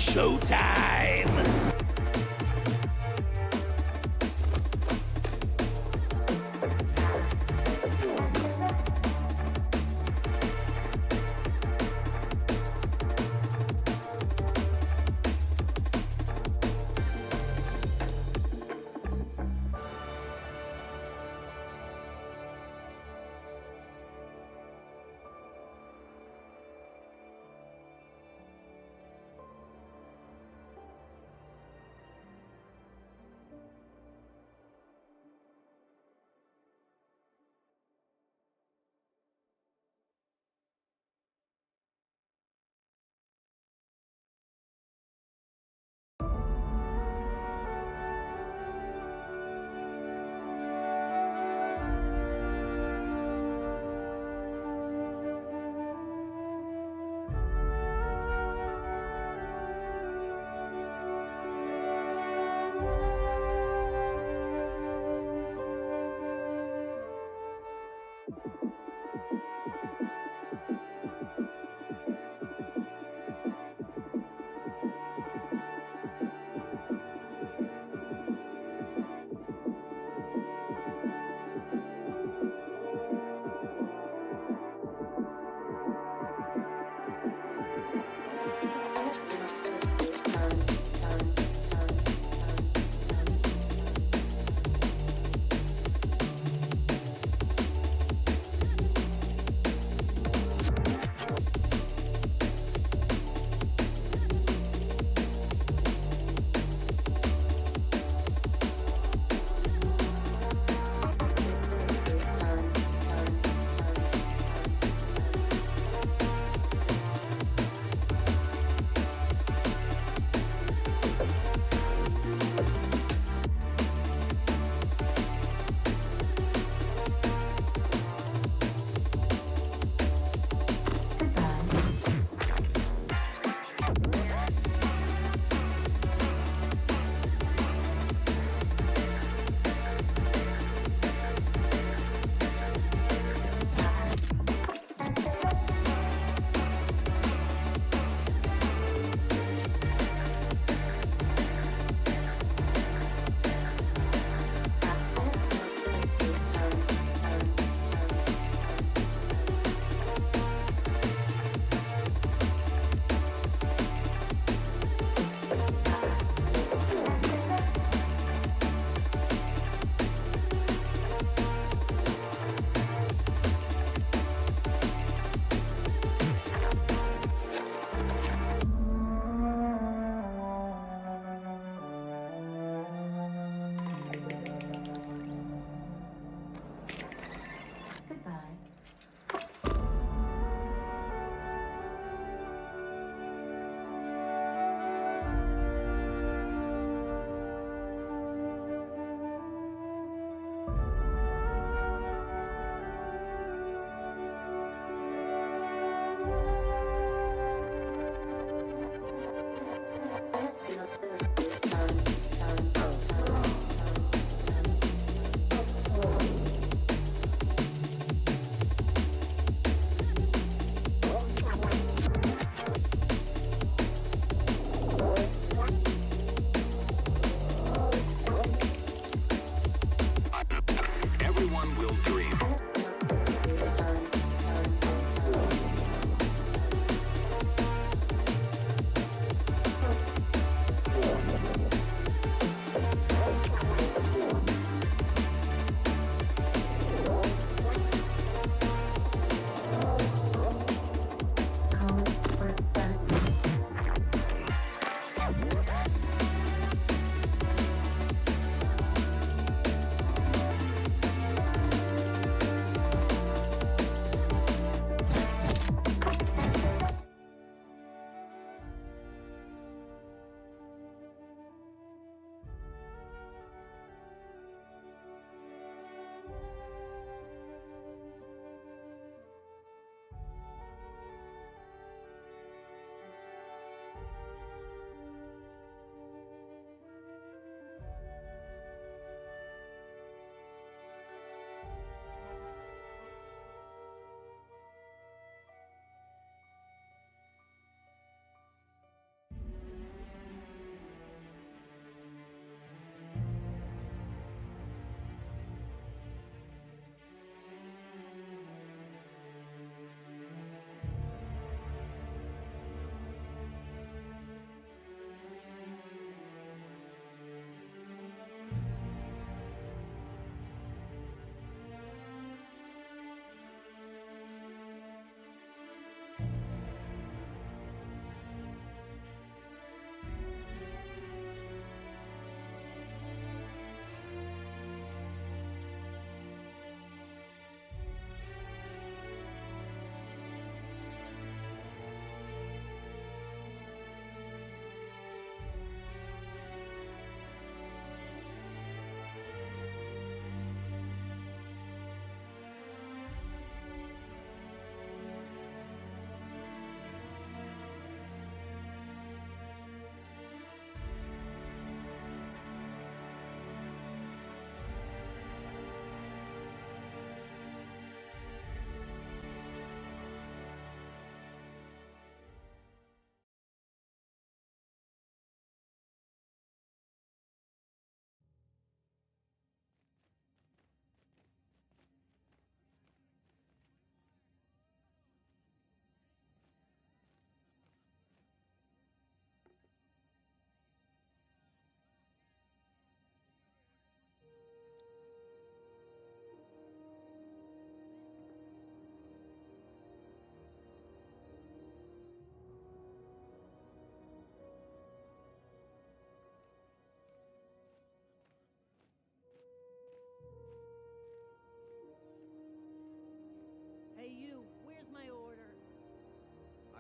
showtime!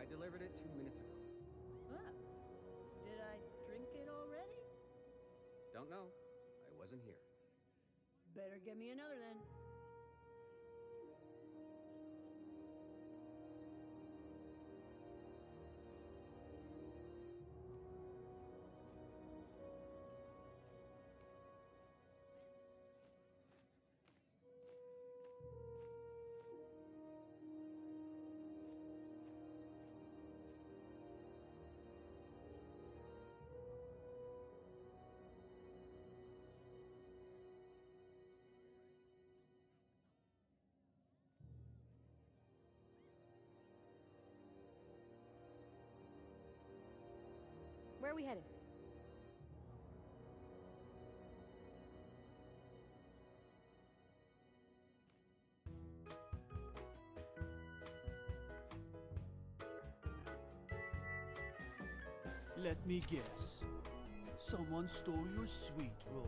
delivered it 2 minutes ago. Ah, did I drink it already? Don't know. I wasn't here. Better get me another then. Where are we headed? Let me guess. Someone stole your sweet roll.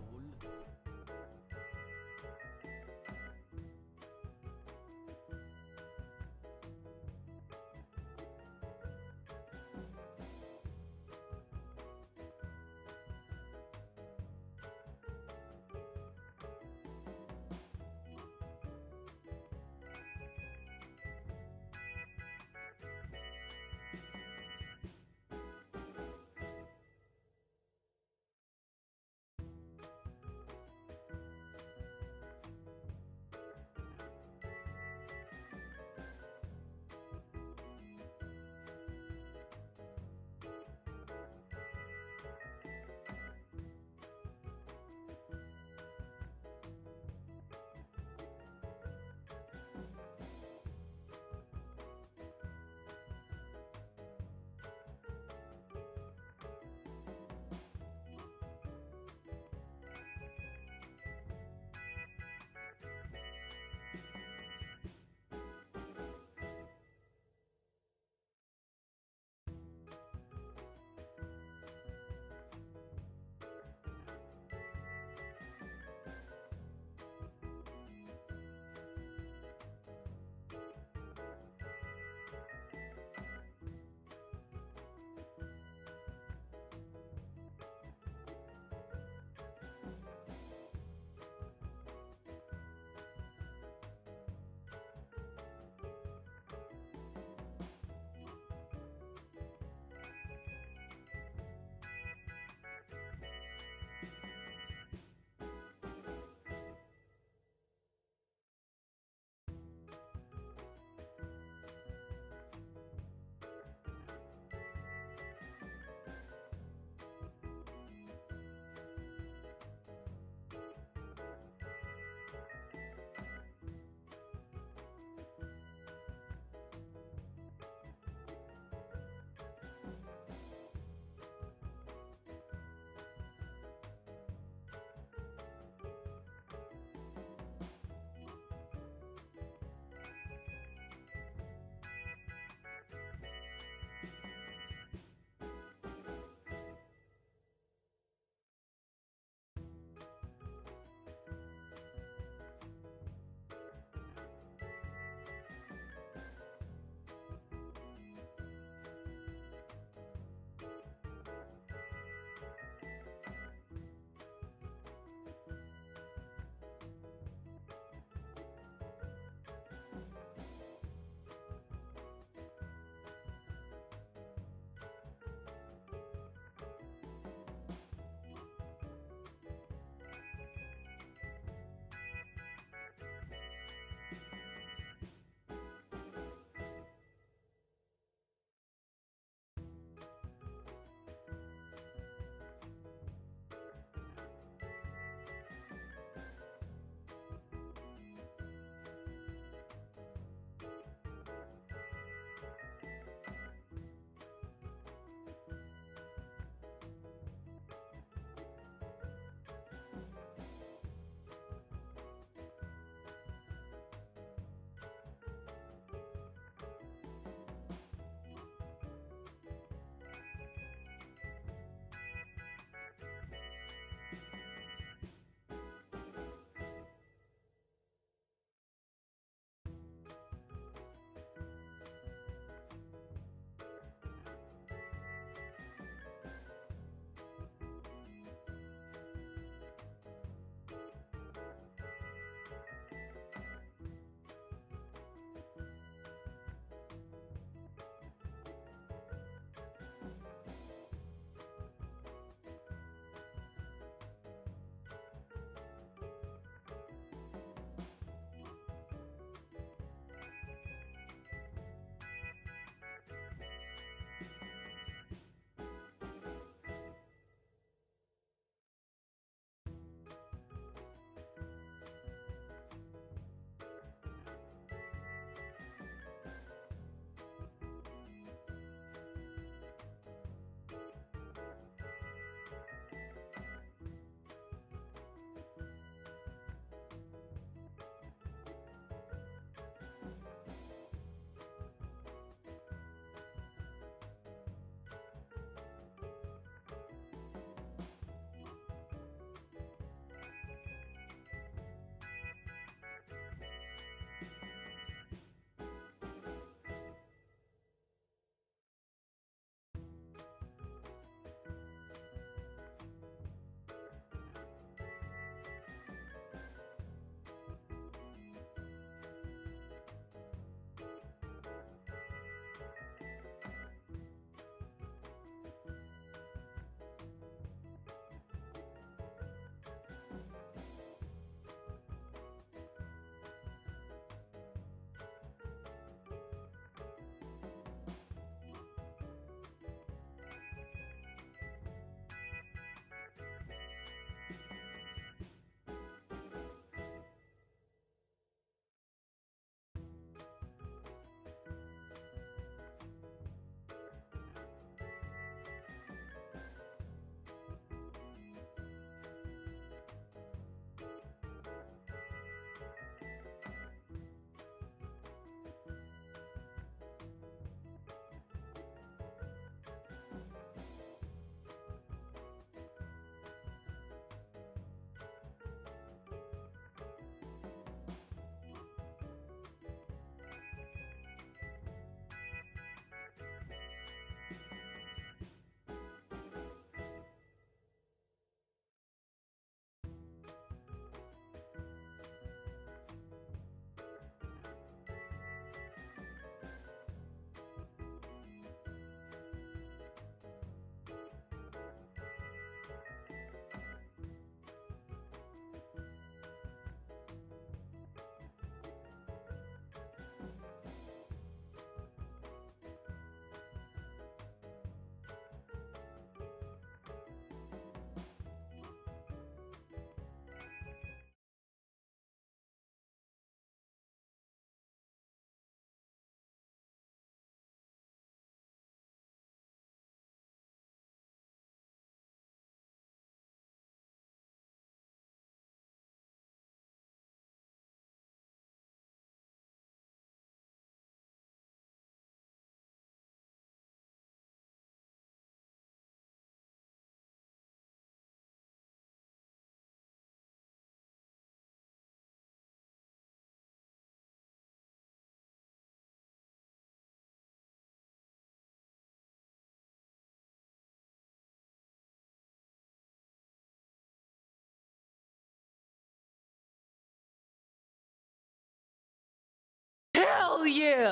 yeah!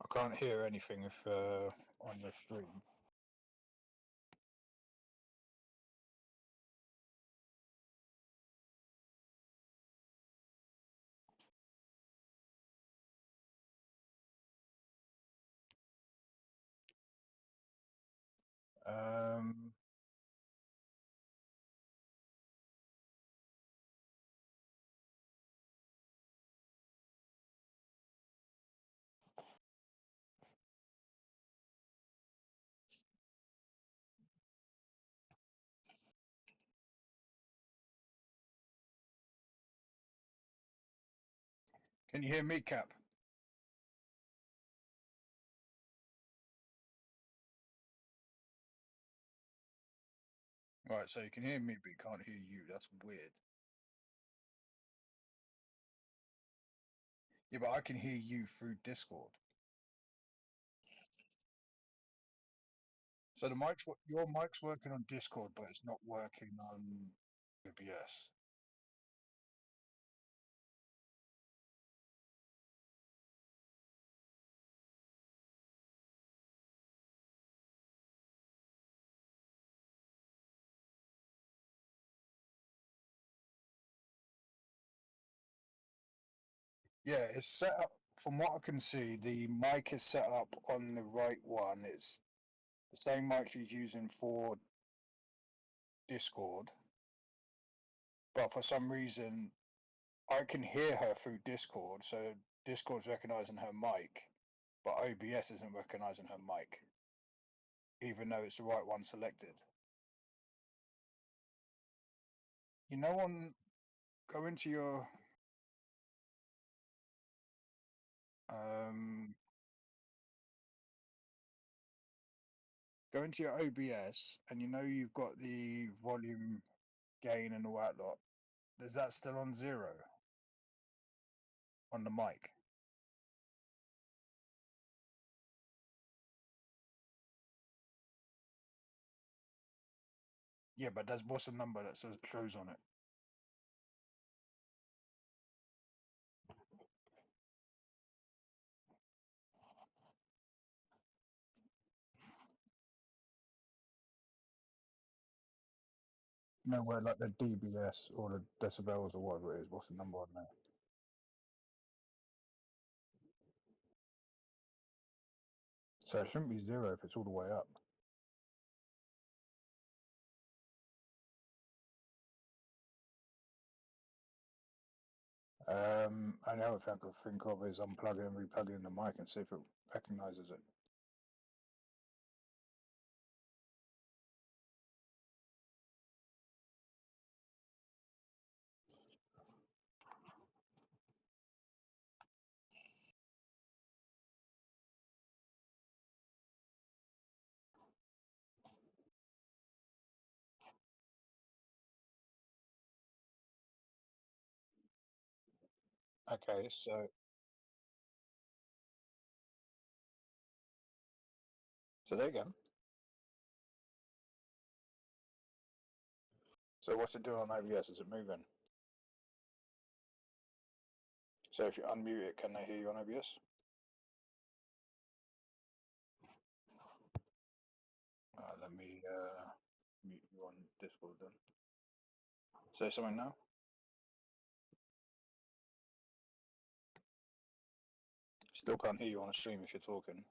I can't hear anything if on the stream. Um, can you hear me, Cap? Right, so you can hear me, but you can't hear you. That's weird. Yeah, but I can hear you through Discord. So the your mic's working on Discord, but it's not working on OBS. Yeah, it's set up. From what I can see, the mic is set up on the right one. It's the same mic she's using for Discord, but for some reason, I can hear her through Discord. So Discord's recognizing her mic, but OBS isn't recognizing her mic, even though it's the right one selected. You know, go into your um, go into your OBS, and you know you've got the volume gain and all that lot. Is that still on 0 on the mic? Yeah, but what's the number that shows on it? No, where like the dBs or the decibels or whatever it is. What's the number on there? So it shouldn't be 0 if it's all the way up. Only other thing I could think of is unplugging and replugging the mic and see if it recognizes it. Okay, so there again. So what's it doing on OBS? Is it moving? So if you unmute it, can they hear you on OBS? Let me mute you on Discord then. Say something now. Still can't hear you on the stream if you're talking.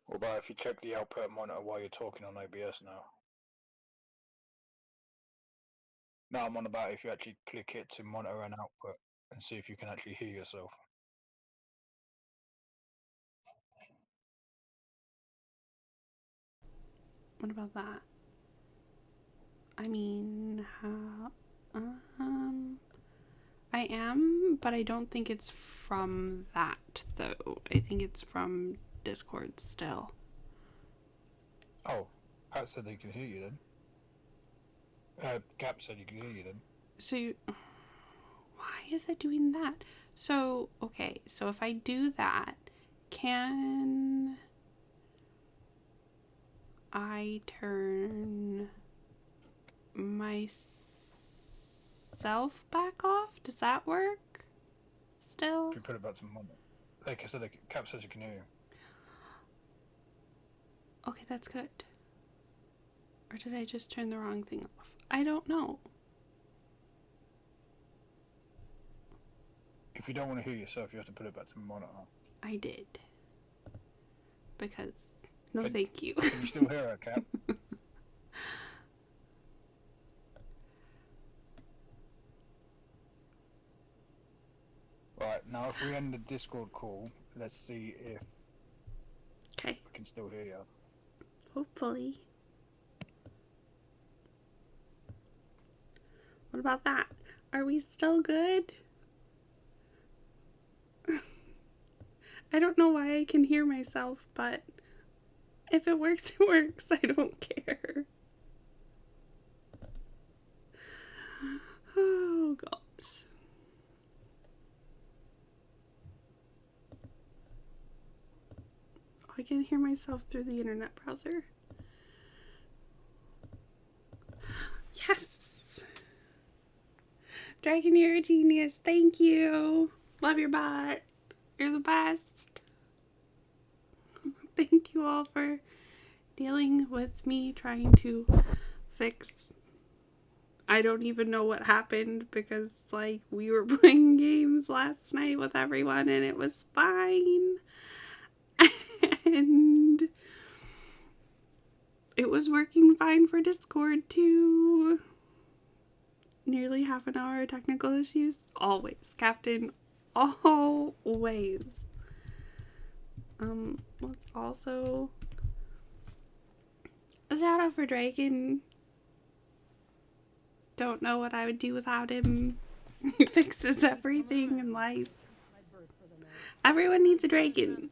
What about if you check the output monitor while you're talking on OBS now? No, I'm on about if you actually click it to monitor and output and see if you can actually hear yourself. What about that? I mean, how? I am, but I don't think it's from that, though. I think it's from Discord still. Oh, Pat said they can hear you then. Cap said you can hear you then. So, why is it doing that? So, okay, so if I do that, can I turn myself back off? Does that work still? If you put it back to monitor. Like I said, Cap says you can hear you. Okay, that's good. Or did I just turn the wrong thing off? I don't know. If you don't want to hear yourself, you have to put it back to monitor. I did. Because, no thank you. Can you still hear her, Cap? Right, now if we end the Discord call, let's see if Okay. we can still hear you. Hopefully. What about that? Are we still good? I don't know why I can hear myself, but if it works, it works. I don't care. Oh, gosh. I can hear myself through the internet browser. Yes! Dragon, you're a genius. Thank you. Love your bot. You're the best. Thank you all for dealing with me trying to fix. I don't even know what happened because, like, we were playing games last night with everyone and it was fine. And it was working fine for Discord too. Nearly half an hour of technical issues. Always, Captain. Always. Let's also a shout out for Draken. Don't know what I would do without him. He fixes everything in life. Everyone needs a Draken.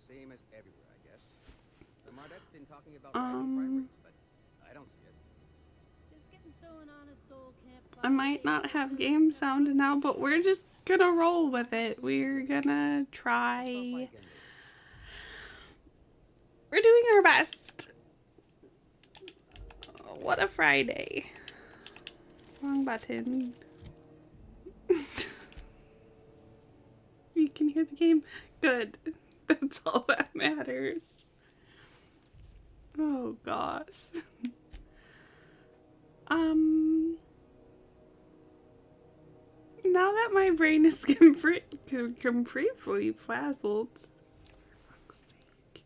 Same as everywhere, I guess. The Mardette's been talking about rising crime rates, but I don't see it. It's getting so an honest soul can't I might not have game sound now, but we're just gonna roll with it. We're gonna try. We're doing our best. What a Friday. Wrong button. You can hear the game? Good. That's all that matters. Oh gosh. Now that my brain is completely frazzled, for fuck's sake,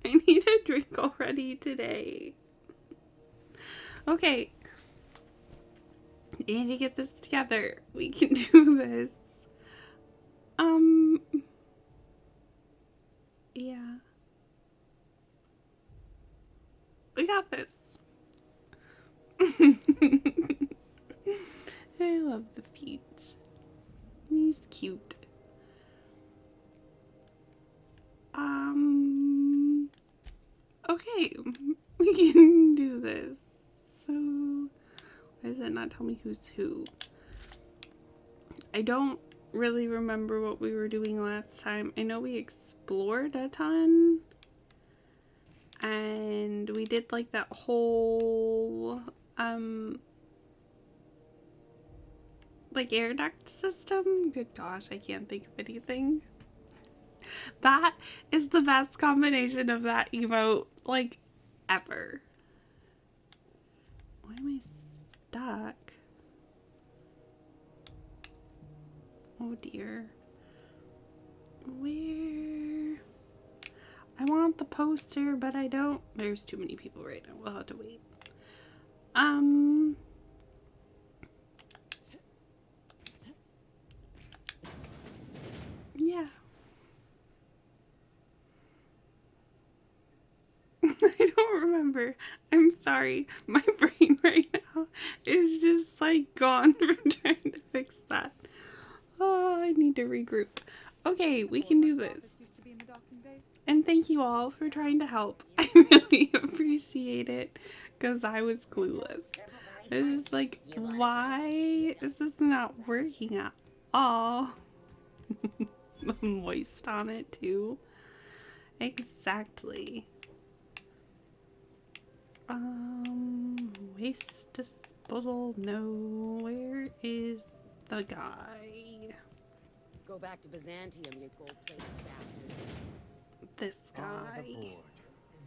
I need a drink already today. Okay. We need to get this together. We can do this. Yeah. We got this. I love the Pete. He's cute. Okay. We can do this. So, why does it not tell me who's who? I don't really remember what we were doing last time. I know we explored a ton. And we did like that whole, like air duct system. Good gosh, I can't think of anything. That is the best combination of that emote, like, ever. Why am I stuck? Oh dear. Where? I want the poster, but I don't. There's too many people right now. We'll have to wait. Yeah. I don't remember. I'm sorry. My brain right now is just like gone from trying to fix that. Oh, I need to regroup. Okay, we can do this. And thank you all for trying to help. I really appreciate it because I was clueless. I was just like, why is this not working at all? Moist on it too. Exactly. Waste disposal. No, where is the guy? Go back to Byzantium, you gold-plated bastard. This The guy. board.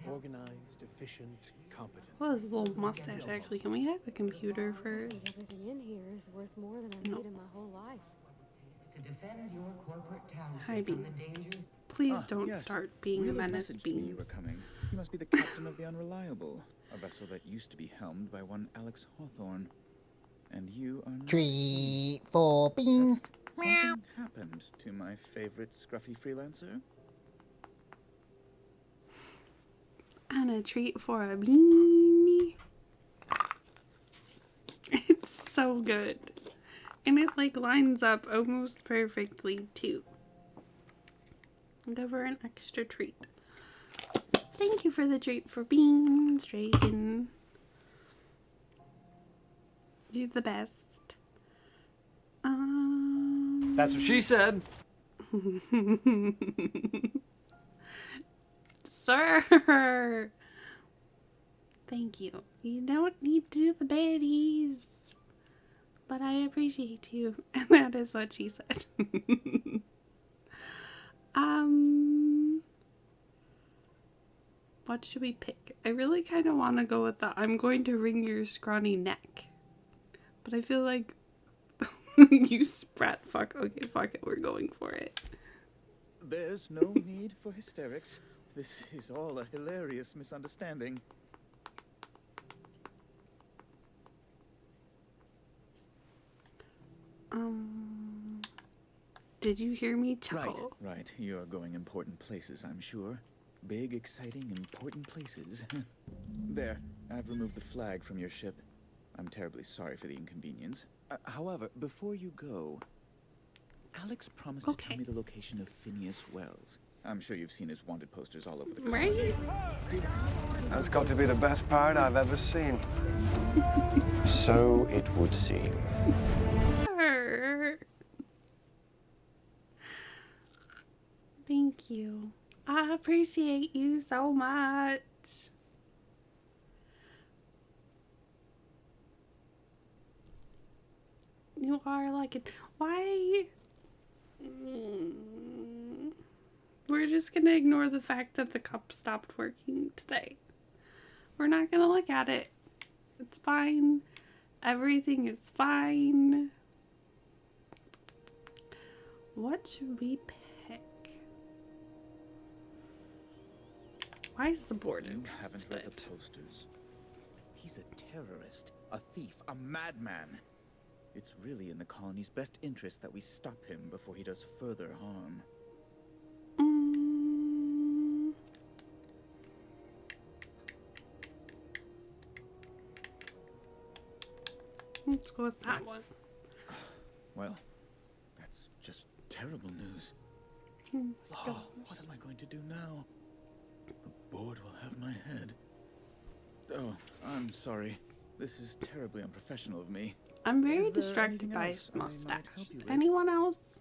Organized, efficient, competent. Well, his little mustache actually. Can we hack the computer first? Everything in here is worth more than I No. made in my whole life. To defend your corporate township Hi, from Beans. the dangers. Please don't yes. start being a Wheeler menace, messaged me you were Beans. coming. You must be the captain of the Unreliable, a vessel that used to be helmed by one Alex Hawthorne. And you are not. Treat for beans. Something happened to my favorite scruffy freelancer. And a treat for a beanie. It's so good. And it like lines up almost perfectly too. Give her an extra treat. Thank you for the treat for beans, Draken. You're the best. That's what she said. Sir! Thank you. You don't need to do the baddies. But I appreciate you. And that is what she said. What should we pick? I really kind of want to go with the I'm going to wring your scrawny neck. But I feel like you sprat fuck. Okay, fuck it. We're going for it. There's no need for hysterics. This is all a hilarious misunderstanding. Did you hear me chuckle? Right. You're going important places, I'm sure. Big, exciting, important places. There, I've removed the flag from your ship. I'm terribly sorry for the inconvenience. However, before you go, Alex promised to tell me the location of Phineas Wells. I'm sure you've seen his wanted posters all over the country. Right? That's got to be the best part I've ever seen. So it would seem. Sir. Thank you. I appreciate you so much. you are like, why? We're just gonna ignore the fact that the cup stopped working today. We're not gonna look at it. It's fine. Everything is fine. What should we pick? Why is the board You interested? haven't read the posters. He's a terrorist, a thief, a madman. It's really in the colony's best interest that we stop him before he does further harm. Let's go with that one. Well, that's just terrible news. Oh, what am I going to do now? The board will have my head. Oh, I'm sorry. This is terribly unprofessional of me. I'm very Is there distracted anything by else his I might mustache. help you with? Anyone else?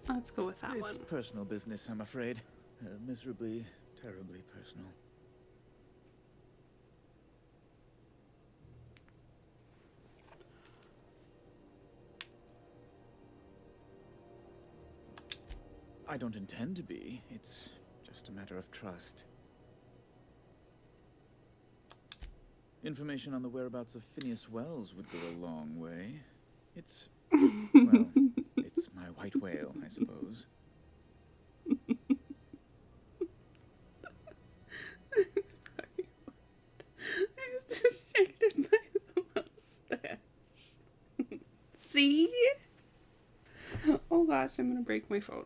Let's go with that It's one. personal business, I'm afraid. Miserably, terribly personal. I don't intend to be. It's just a matter of trust. Information on the whereabouts of Phineas Wells would go a long way. It's, well, it's my white whale, I suppose. I was distracted by the mustache. See? Oh gosh, I'm gonna break my phone.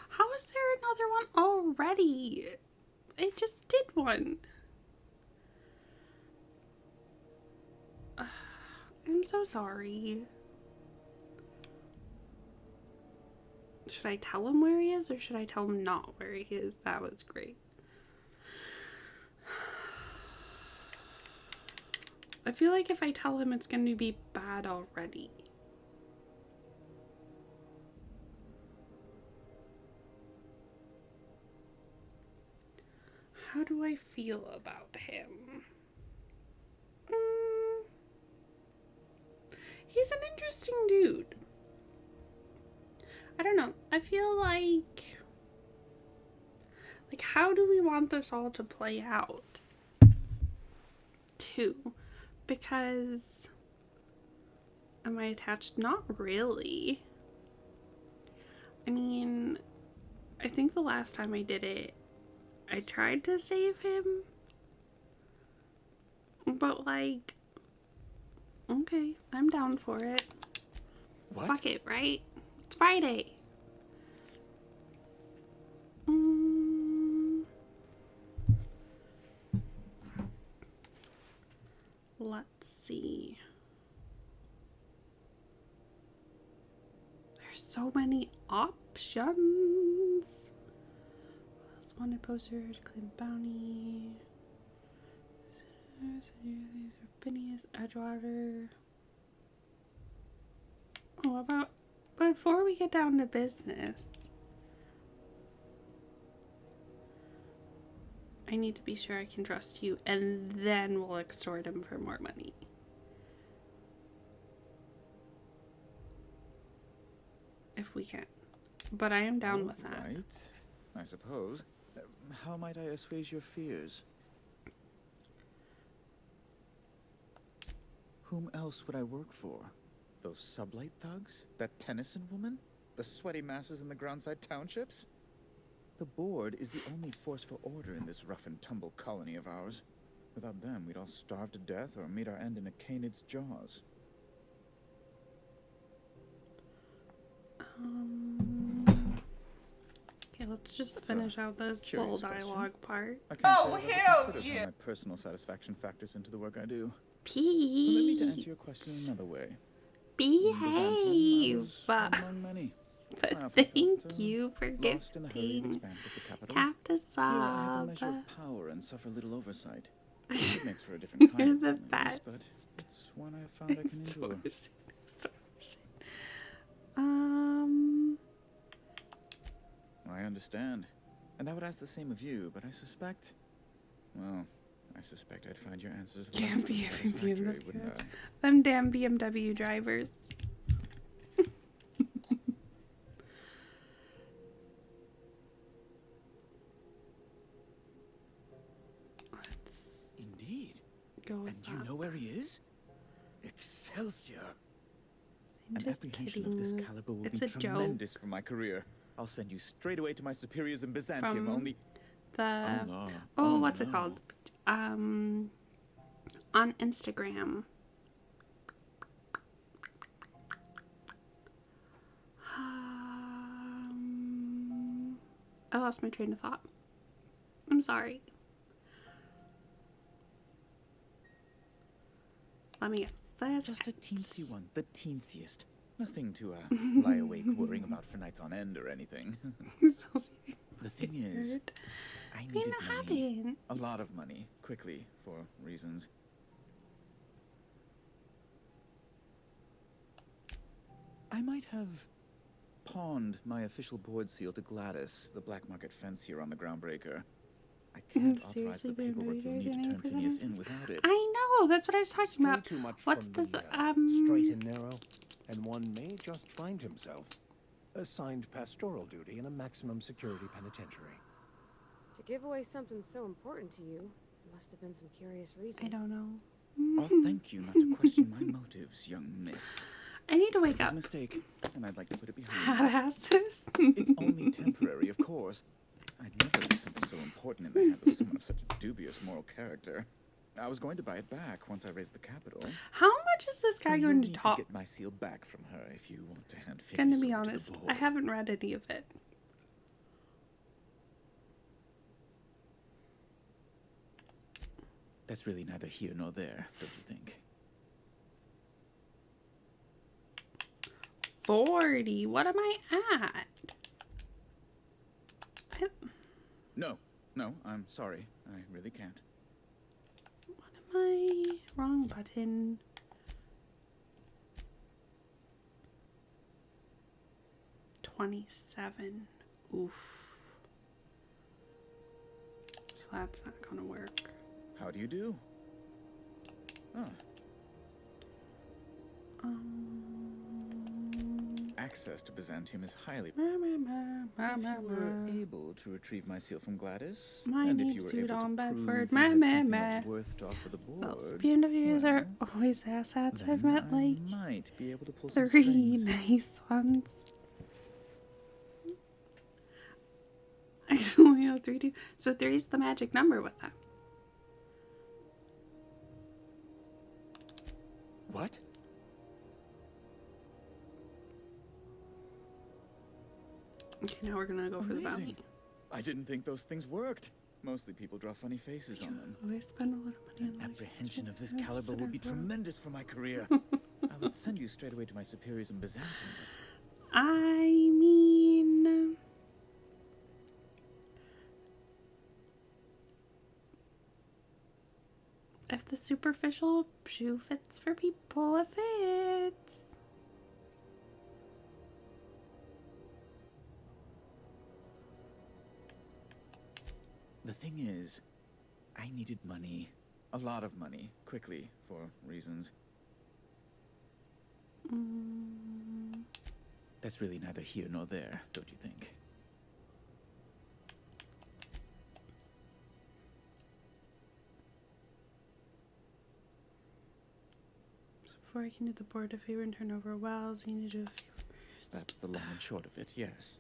How is there another one already? I just did one. I'm so sorry. Should I tell him where he is, or should I tell him not where he is? That was great. I feel like if I tell him, it's going to be bad already. How do I feel about him? He's an interesting dude. I don't know. I feel like how do we want this all to play out? Too. Because am I attached? Not really. I mean, I think the last time I did it, I tried to save him. But like, okay, I'm down for it. What? Fuck it, right? It's Friday. Let's see. There's so many options. Wanted poster to claim bounty. These are Phineas, Edgewater. Oh, about before we get down to business, I need to be sure I can trust you, and then we'll extort him for more money. If we can. But I am down with that. Right, I suppose. How might I assuage your fears? Whom else would I work for? Those sublight thugs? That Tennyson woman? The sweaty masses in the groundside townships? The board is the only force for order in this rough and tumble colony of ours. Without them, we'd all starve to death or meet our end in a canid's jaws. Okay, let's just finish out this full dialogue part. Oh, hell yeah! My personal satisfaction factors into the work I do. Behave. Let me to answer your question another way. Behave. Among many. But thank you for Lost in the hurried gifting expanse of the capital. Cactus Here I have a Sub. measure of power and suffer little oversight. It makes for a different kind You're of the loneliness, best. but it's one I have found I can endure. I understand. And I would ask the same of you, but I suspect... Well, I suspect I'd find your answers less Can't than be satisfactory, BMW. wouldn't I? Them damn BMW drivers. Let's Indeed. go with And you that. know where he is? Excelsior! I'm An just apprehension of this kidding. caliber will It's be a joke. tremendous for my career. I'll send you straight away to my superiors in Byzantium, From only... The no. what's it no. called? On Instagram. I lost my train of thought. I'm sorry. Let me get this. Just a teensy one, the teensiest. Nothing to lie awake worrying about for nights on end or anything. So serious. The thing is, Weird. I Ain't needed that money. happen? A lot of money, quickly, for reasons. I might have pawned my official board seal to Gladys, the black market fancier on the Groundbreaker. I can't authorize the paperwork you'll need to turn Phineas in without it. I know, that's what I was talking about. Too much What's from the straight and narrow, and one may just find himself assigned pastoral duty in a maximum security penitentiary. To give away something so important to you, must have been some curious reasons. I don't know. I'll thank you not to question my motives, young miss. I need to wake It was up. a mistake, and I'd like to put it behind me. Badasses. It's only temporary, of course. I'd never leave something so important in the hands of someone of such dubious moral character. I was going to buy it back once I raised the capital. How much is this guy So going you'll to need talk? to get my seal back from her if you want to hand Gonna Phineas be over to the honest, I board. haven't read any of it. That's really neither here nor there, don't you think? 40. What am I at? No, I'm sorry. I really can't. What am I? Wrong button. $27. Oof. So that's not gonna work. How do you do? Ah, access to Byzantium is highly... If you were able to retrieve my seal from Gladys, My and if name's you were Jude able on to prove Bedford. you had something Meh. of worth to offer the Well, board, BMWs are well, always assets. I've then met like I might be able to pull some 3 strings. nice ones. I only know 3 So 3 is the magic number with them. What? Okay, now we're gonna go for the bounty. Amazing. I didn't think those things worked. Mostly people draw funny faces on them. I spend a lot of money on Apprehension of this Yes, caliber will be whatever. tremendous for my career. I would send you straight away to my superiors in Byzantium. I mean, if the superficial shoe fits for people, it fits. The thing is, I needed money. A lot of money, quickly, for reasons. That's really neither here nor there, don't you think? So before I can do the board a favor and turn over wells, you need to do a favor. That's the long and short of it, yes.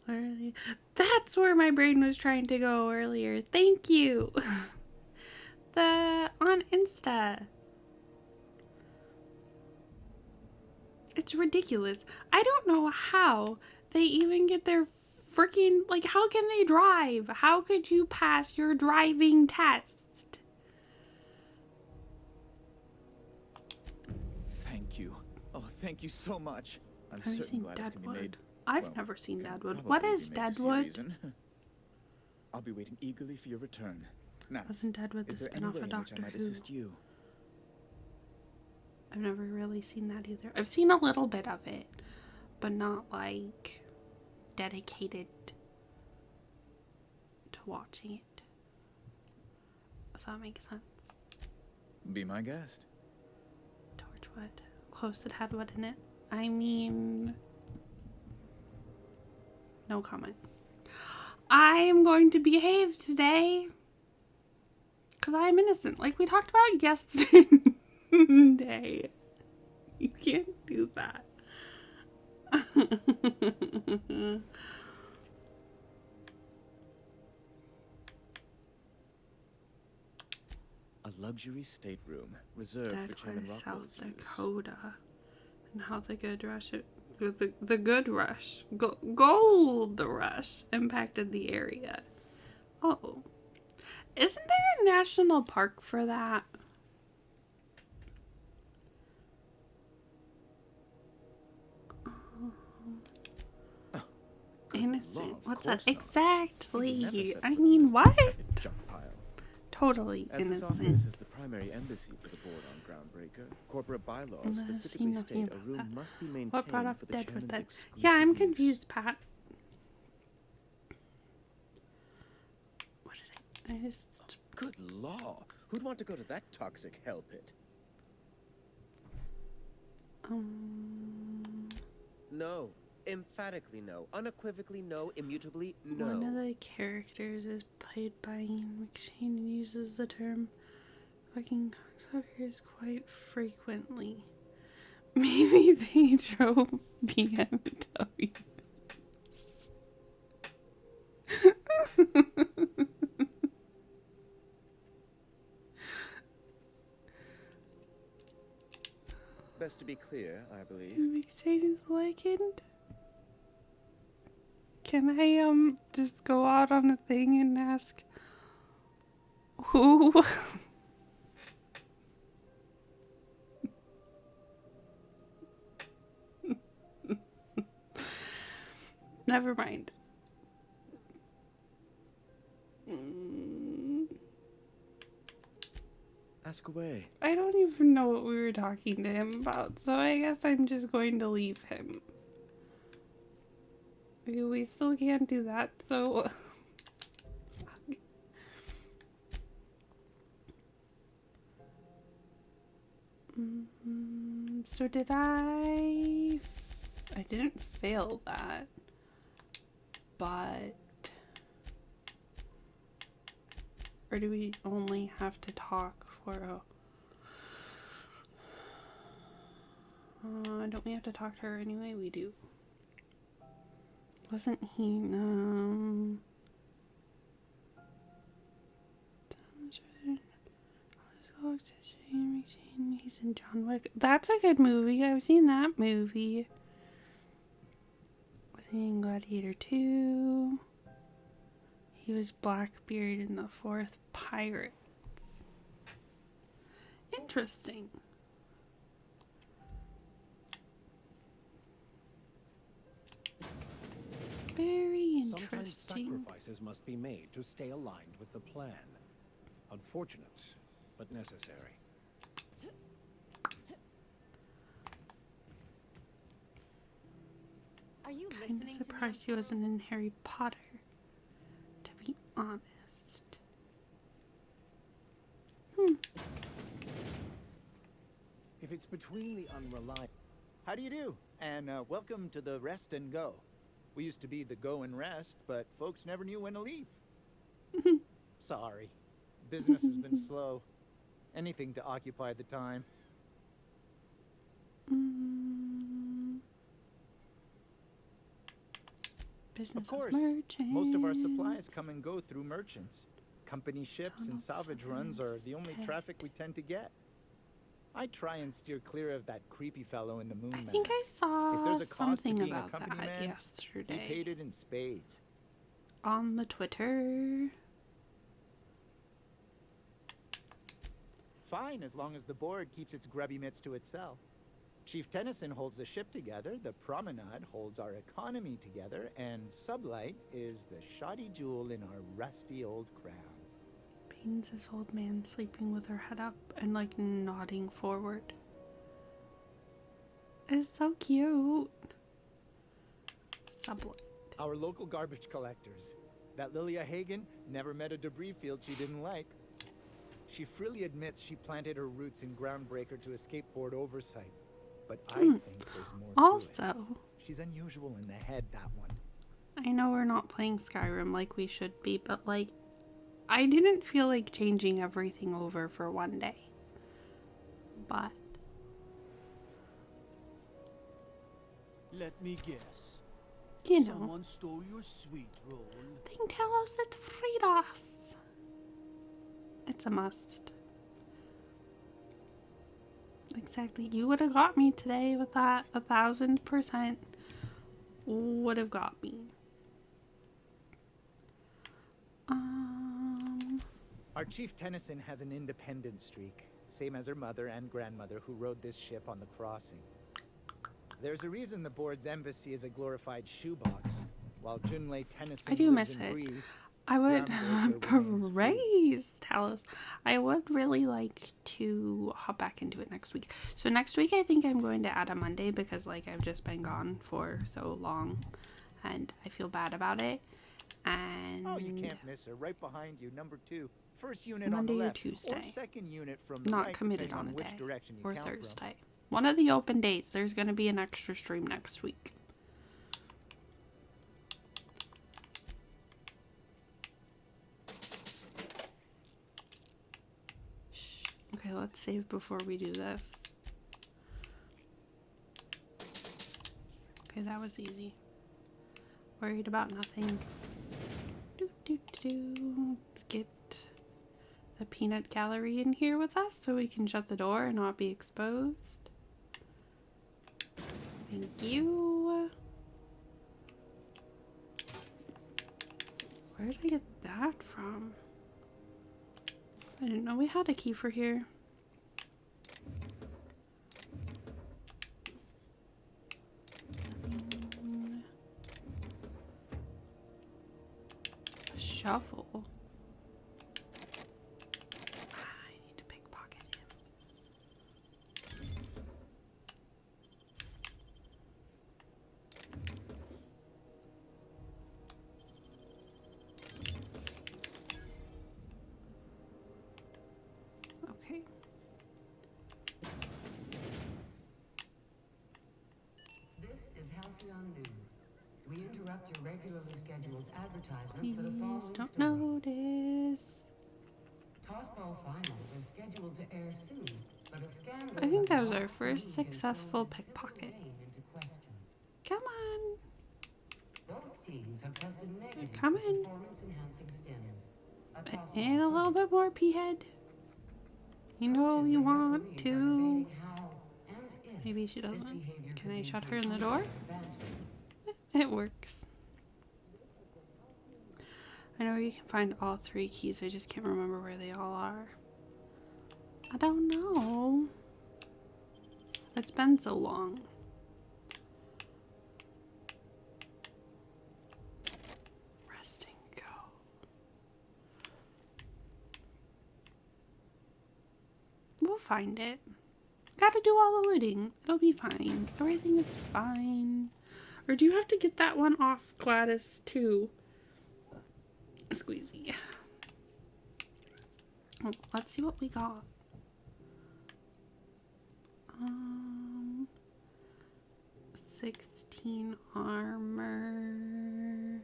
Literally. That's where my brain was trying to go earlier. Thank you. On Insta. It's ridiculous. I don't know how they even get their freaking, like, how can they drive? How could you pass your driving test? Thank you. Oh, thank you so much. I'm Have you certain seen Gladys can be made. Deadwood? I've well, never seen can Deadwood. probably What be is made to see Deadwood? reason. I'll be waiting eagerly for your return. Now, Wasn't Deadwood the is there any spin-off way of in which I Doctor might Who? assist you? I've never really seen that either. I've seen a little bit of it, but not like dedicated to watching it. If that makes sense. Be my guest. Torchwood. Close it had what in it? I mean, no comment. I'm going to behave today because I'm innocent, like we talked about yesterday. You can't do that. A luxury stateroom reserved That for Chairman was Rockwell's South use. Dakota, and how the good rush, gold rush impacted the area. Oh, isn't there a national park for that? Innocent. What's that? Exactly. I mean, what? Totally As this innocent. office is the primary embassy for the board on Groundbreaker, corporate bylaws No, see specifically nothing state a about room that. must be maintained What brought up for the Dead with chairman's That? Yeah, I'm exclusive use. confused, Pat. What did I just... Good law. Who'd want to go to that toxic hell pit? No. Emphatically no. Unequivocally no. Immutably no. One of the characters is played by Ian McShane and uses the term fucking cocksuckers quite frequently. Maybe they drove BMWs. Best to be clear, I believe. McShane is legend. Can I just go out on a thing and ask who? Never mind. Ask away. I don't even know what we were talking to him about, so I guess I'm just going to leave him. We still can't do that, so... So did I didn't fail that, but... Or do we only have to talk for a... don't we have to talk to her anyway? We do. Wasn't he, he's in John Wick. That's a good movie. I've seen that movie. Was he in Gladiator 2? He was Blackbeard in the 4th Pirates. Interesting. Very Sometimes interesting. sacrifices must be made to stay aligned with the plan. Unfortunate, but necessary. Are you Kind of listening to me? surprised he wasn't in Harry Potter, to be honest. If it's between the unreliable... How do you do? And welcome to the Rest and Go. We used to be the Go and Rest, but folks never knew when to leave. Sorry. Business has been slow. Anything to occupy the time. Business Of course. merchants. Most of our supplies come and go through merchants. Company ships and salvage runs are the only traffic we tend to get. I try and steer clear of that creepy fellow in the moon I think I saw If there's a cost to something being about a company that man, yesterday. he paid it in spades. On the Twitter. Fine, as long as the board keeps its grubby mitts to itself. Chief Tennyson holds the ship together, the Promenade holds our economy together, and Sublight is the shoddy jewel in our rusty old crown. Pains this old man sleeping with her head up and like nodding forward. is so cute. Sublet. Our local garbage collectors. That Lilia Hagen never met a debris field she didn't like. She freely admits she planted her roots in Groundbreaker to escape board oversight. But I think there's more to it. Also, She's unusual in the head, that one. I know we're not playing Skyrim like we should be, but like, I didn't feel like changing everything over for one day. But Let me guess. you know, Someone stole your sweet roll. then tell us it's Fritos. It's a must. Exactly. You would have got me today with that. 1,000% would have got me. Our Chief Tennyson has an independent streak, same as her mother and grandmother who rode this ship on the crossing. There's a reason the board's embassy is a glorified shoebox, while Junlei Tennyson I do lives miss and it. breathes. I would Groundbreaker remains praise Talos. I would really like to hop back into it next week. So next week I think I'm going to add a Monday because like I've just been gone for so long and I feel bad about it. And Oh, you can't miss her. Right behind you, number 2. First unit Monday on the or left, Tuesday. or second unit from the Not right, committed depending on a which day. direction you Or count from. Thursday. One of the open dates. There's going to be an extra stream next week. Okay, let's save before we do this. Okay, that was easy. Worried about nothing. Let's get the peanut gallery in here with us so we can shut the door and not be exposed. Thank you. Where did I get that from? I didn't know we had a key for here. A shovel. I need to pickpocket him. Okay. This is Halcyon News. We interrupt your regularly scheduled advertisement for the following Please don't story. notice. Tossball finals are scheduled to air soon, but a scandal I think that was has our rocked the first league and successful thrown its pickpocket. name into question. Come on. Both teams have tested negative for coming. performance-enhancing stims. A tossball And a little bit more P-head. You know you want to. Maybe she doesn't. Can I shut her in the door? It works. I know you can find all 3 keys, I just can't remember where they all are. I don't know. It's been so long. Rest and go. We'll find it. Gotta do all the looting. It'll be fine. Everything is fine. Or do you have to get that one off Gladys too? Squeezy. Oh, let's see what we got. 16 armor.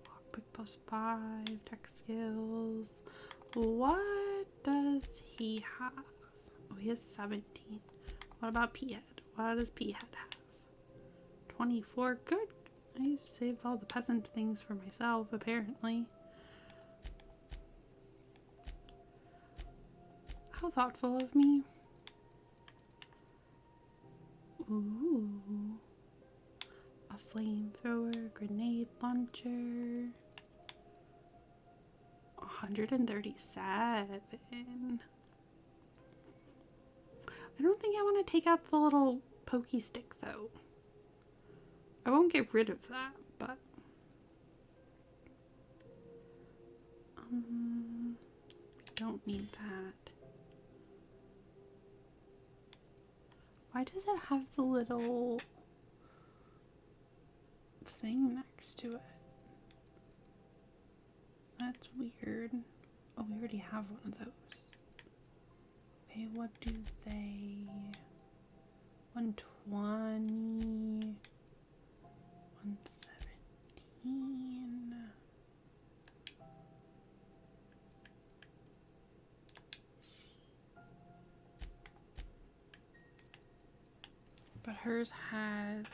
Lockpick +5. Tech skills. What does he have? Oh, he has 17. What about P-head? What does P-head have? 24. Good. I've saved all the peasant things for myself, apparently. How thoughtful of me. Ooh. A flamethrower, grenade launcher. 137. I don't think I want to take out the little pokey stick though. I won't get rid of that, but don't need that. Why does it have the little thing next to it? That's weird. Oh, we already have one of those. Okay, what do they... 120... 117... But hers has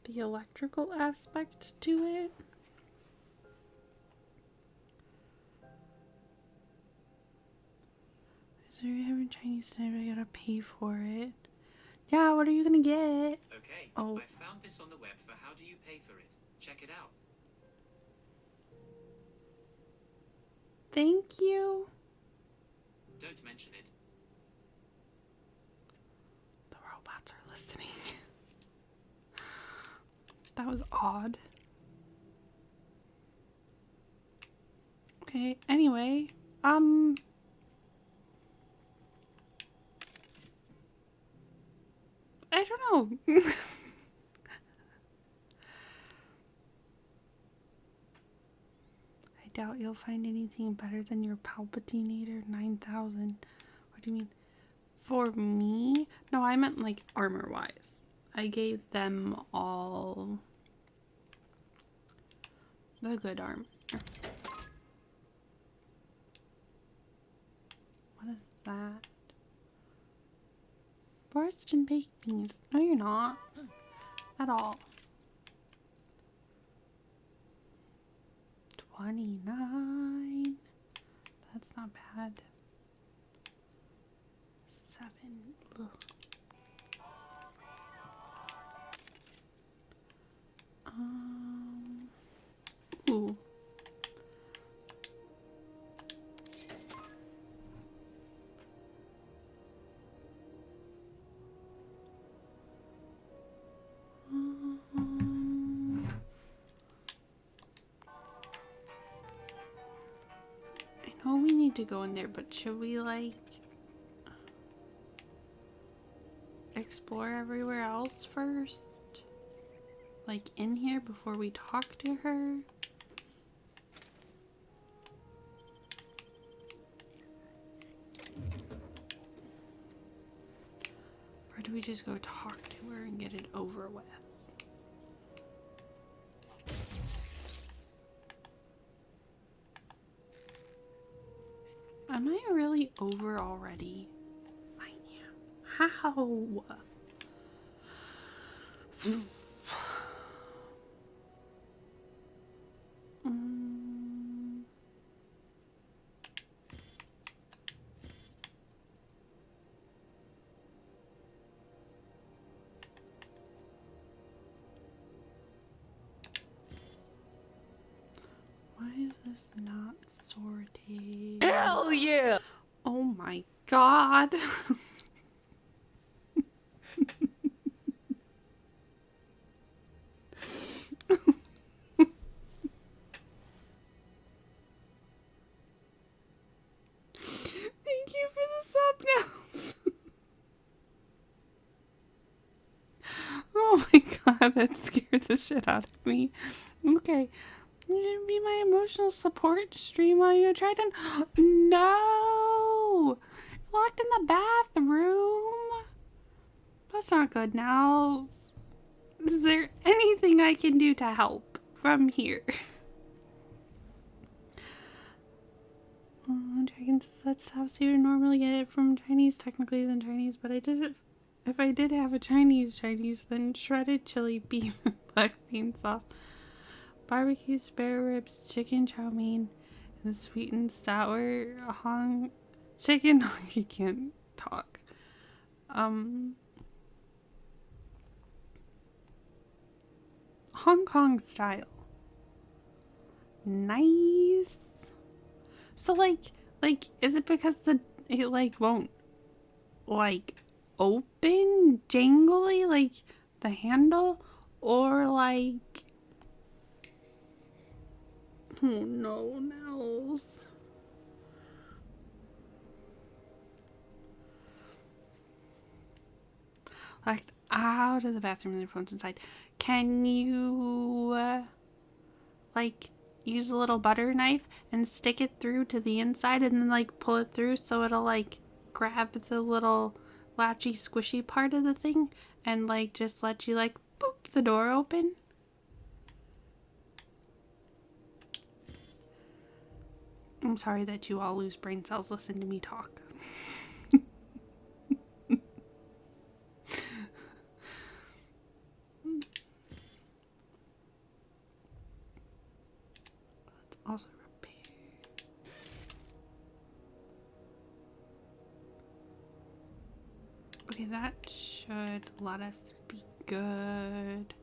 the electrical aspect to it. So you're having Chinese tonight, but I gotta pay for it. Yeah, what are you gonna get? Okay, oh. I found this on the web for how do you pay for it. Check it out. Thank you. Don't mention it. The robots are listening. That was odd. Okay, anyway, I don't know. I doubt you'll find anything better than your Palpatinator 9000. What do you mean? For me? No, I meant like armor-wise. I gave them all the good armor. What is that? Forced and baked beans. No, you're not. At all. 29. That's not bad. 7. Ugh. Ooh. I know we need to go in there, but should we like explore everywhere else first? Like in here before we talk to her? Or do we just go talk to her and get it over with? Am I really over already? I am. How? Why is this not sorted? Hell yeah! Oh my god. Thank you for the sub nails. Oh my god, that scared the shit out of me. Okay. You're gonna be my emotional support stream while you try to. No! Locked in the bathroom? That's not good now. Is there anything I can do to help from here? Dragons, that's how you would normally get it from Chinese. Technically it's in Chinese, but I did it. If I did have a Chinese, then shredded chili beef and black bean sauce, barbecue spare ribs, chicken chow mein, and sweet and sour chicken. You can't talk. Hong Kong style. Nice. So like, is it because it like won't like open jangly like the handle, or like? Oh no, Nels. locked out of the bathroom and their phones inside. Can you, like, use a little butter knife and stick it through to the inside and then, like, pull it through so it'll, like, grab the little latchy squishy part of the thing and, like, just let you, like, boop, the door open? I'm sorry that you all lose brain cells. Listen to me talk. Let's also repair. Okay, that should let us be good.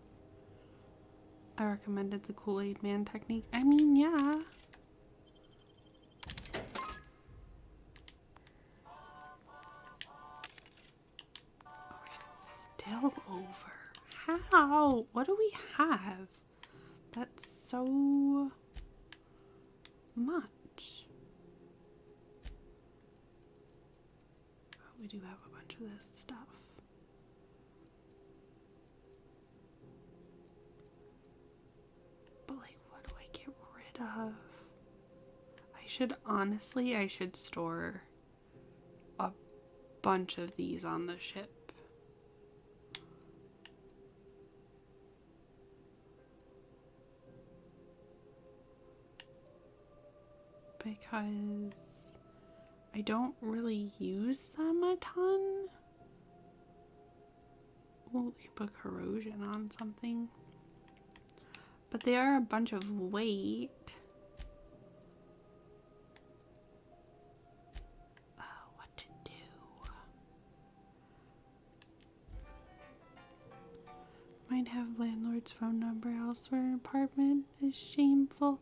I recommended the Kool-Aid Man technique. I mean, yeah. Still over. How? What do we have? That's so much. Oh, we do have a bunch of this stuff. But like, what do I get rid of? I should store a bunch of these on the ship. Because I don't really use them a ton. Well, we can put corrosion on something. But they are a bunch of weight. What to do? Might have landlord's phone number elsewhere in apartment. Is shameful.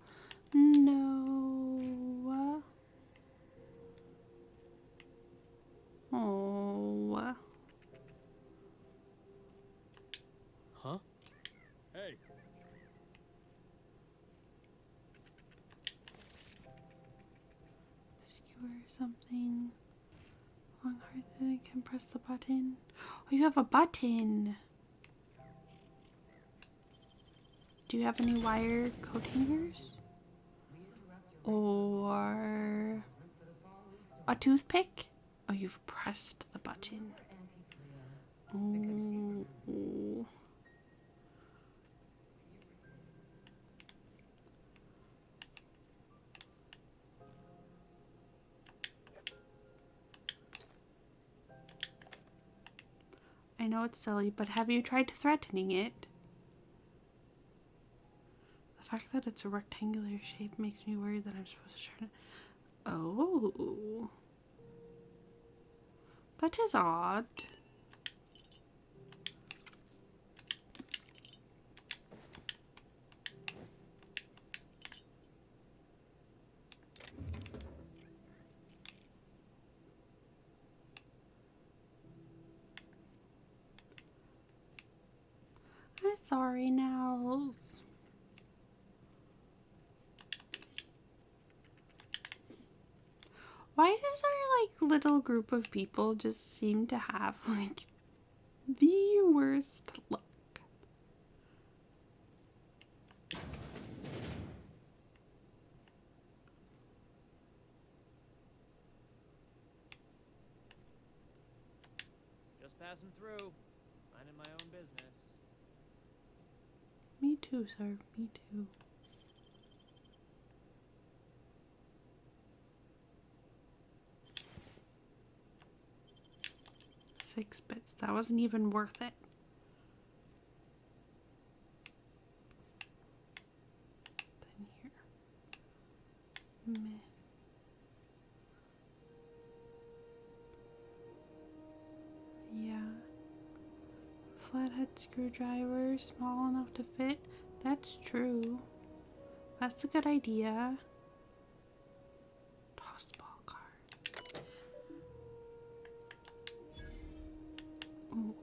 No. Oh. Huh? Hey. Skewer something. Long hard that I can press the button. Oh, you have a button. Do you have any wire coat hangers? Or a toothpick? Oh, you've pressed the button. Ooh. I know it's silly, but have you tried threatening it? The fact that it's a rectangular shape makes me worried that I'm supposed to turn it. Oh. That is odd. I'm sorry, Nels. Why does our, like, little group of people just seem to have, like, the worst luck? Just passing through. Minding my own business. Me too, sir. Me too. $6 bits. That wasn't even worth it. Then here. Meh. Yeah. Flathead screwdriver, small enough to fit. That's true. That's a good idea. Toss ball card. Ooh,